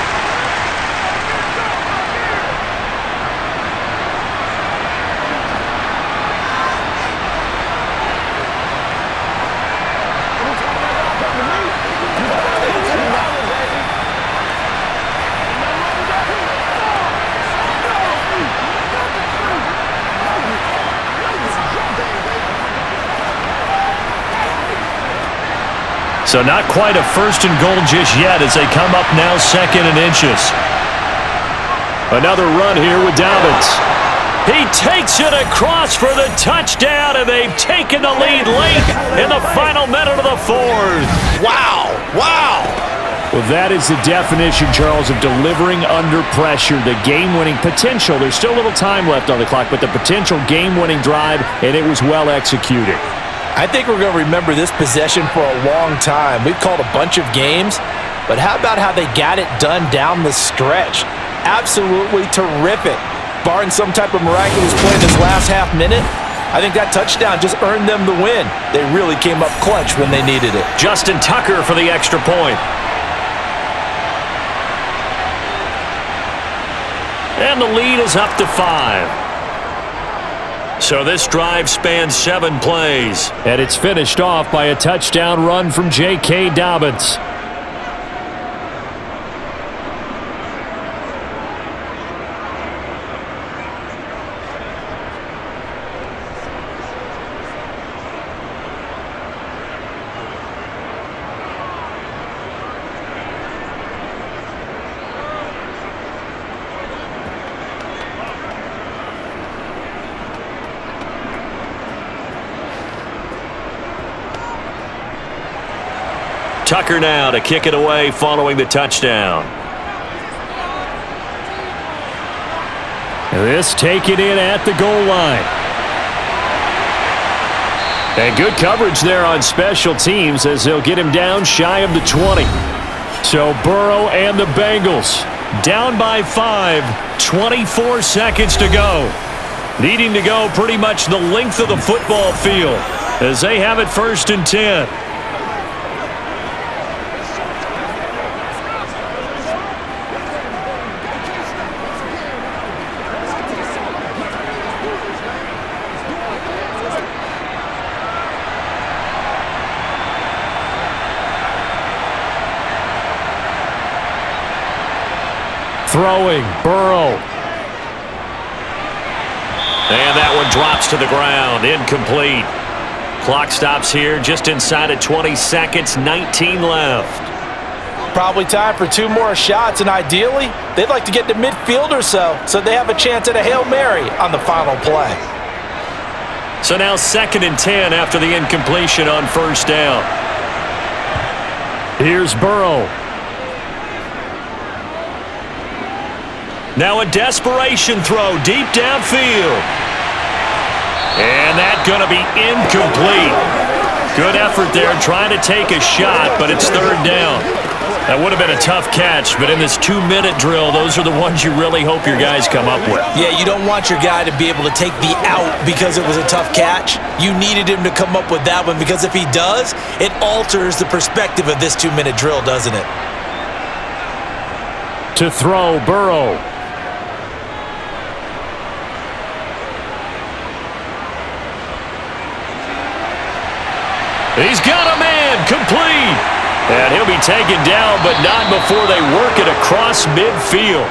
So not quite a 1st and goal just yet as they come up now 2nd and inches. Another run here with Dobbins. He takes it across for the touchdown, and they've taken the lead late in the final minute of the 4th. Wow, wow. Well, that is the definition, Charles, of delivering under pressure. The game-winning potential. There's still a little time left on the clock, but the potential game-winning drive, and it was well executed. I think we're going to remember this possession for a long time. We've called a bunch of games, but how about how they got it done down the stretch? Absolutely terrific. Barring some type of miraculous play in this last half minute, I think that touchdown just earned them the win. They really came up clutch when they needed it. Justin Tucker for the extra point. And the lead is up to 5. So this drive spans 7 plays. And it's finished off by a touchdown run from J.K. Dobbins. Tucker now to kick it away following the touchdown. This taken in at the goal line. And good coverage there on special teams as they'll get him down shy of the 20. So Burrow and the Bengals down by 5, 24 seconds to go. Needing to go pretty much the length of the football field as they have it 1st and 10. Throwing, Burrow. And that one drops to the ground, incomplete. Clock stops here just inside of 20 seconds, 19 left. Probably time for 2 more shots, and ideally, they'd like to get to midfield or so they have a chance at a Hail Mary on the final play. So now 2nd and 10 after the incompletion on 1st down. Here's Burrow. Now a desperation throw deep downfield. And that's going to be incomplete. Good effort there trying to take a shot, but it's 3rd down. That would have been a tough catch, but in this 2-minute drill, those are the ones you really hope your guys come up with. Yeah, you don't want your guy to be able to take the out because it was a tough catch. You needed him to come up with that one because if he does, it alters the perspective of this 2-minute drill, doesn't it? To throw, Burrow. He's got a man, complete. And he'll be taken down, but not before they work it across midfield.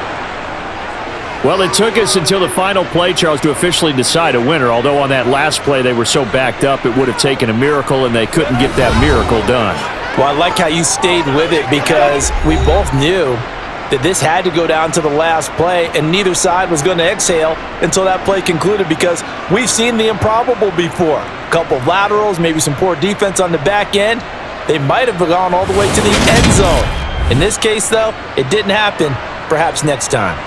Well, it took us until the final play, Charles, to officially decide a winner. Although on that last play they were so backed up, it would have taken a miracle, and they couldn't get that miracle done. Well, I like how you stayed with it because we both knew that this had to go down to the last play, and neither side was going to exhale until that play concluded because we've seen the improbable before. A couple of laterals, maybe some poor defense on the back end. They might have gone all the way to the end zone. In this case, though, it didn't happen. Perhaps next time.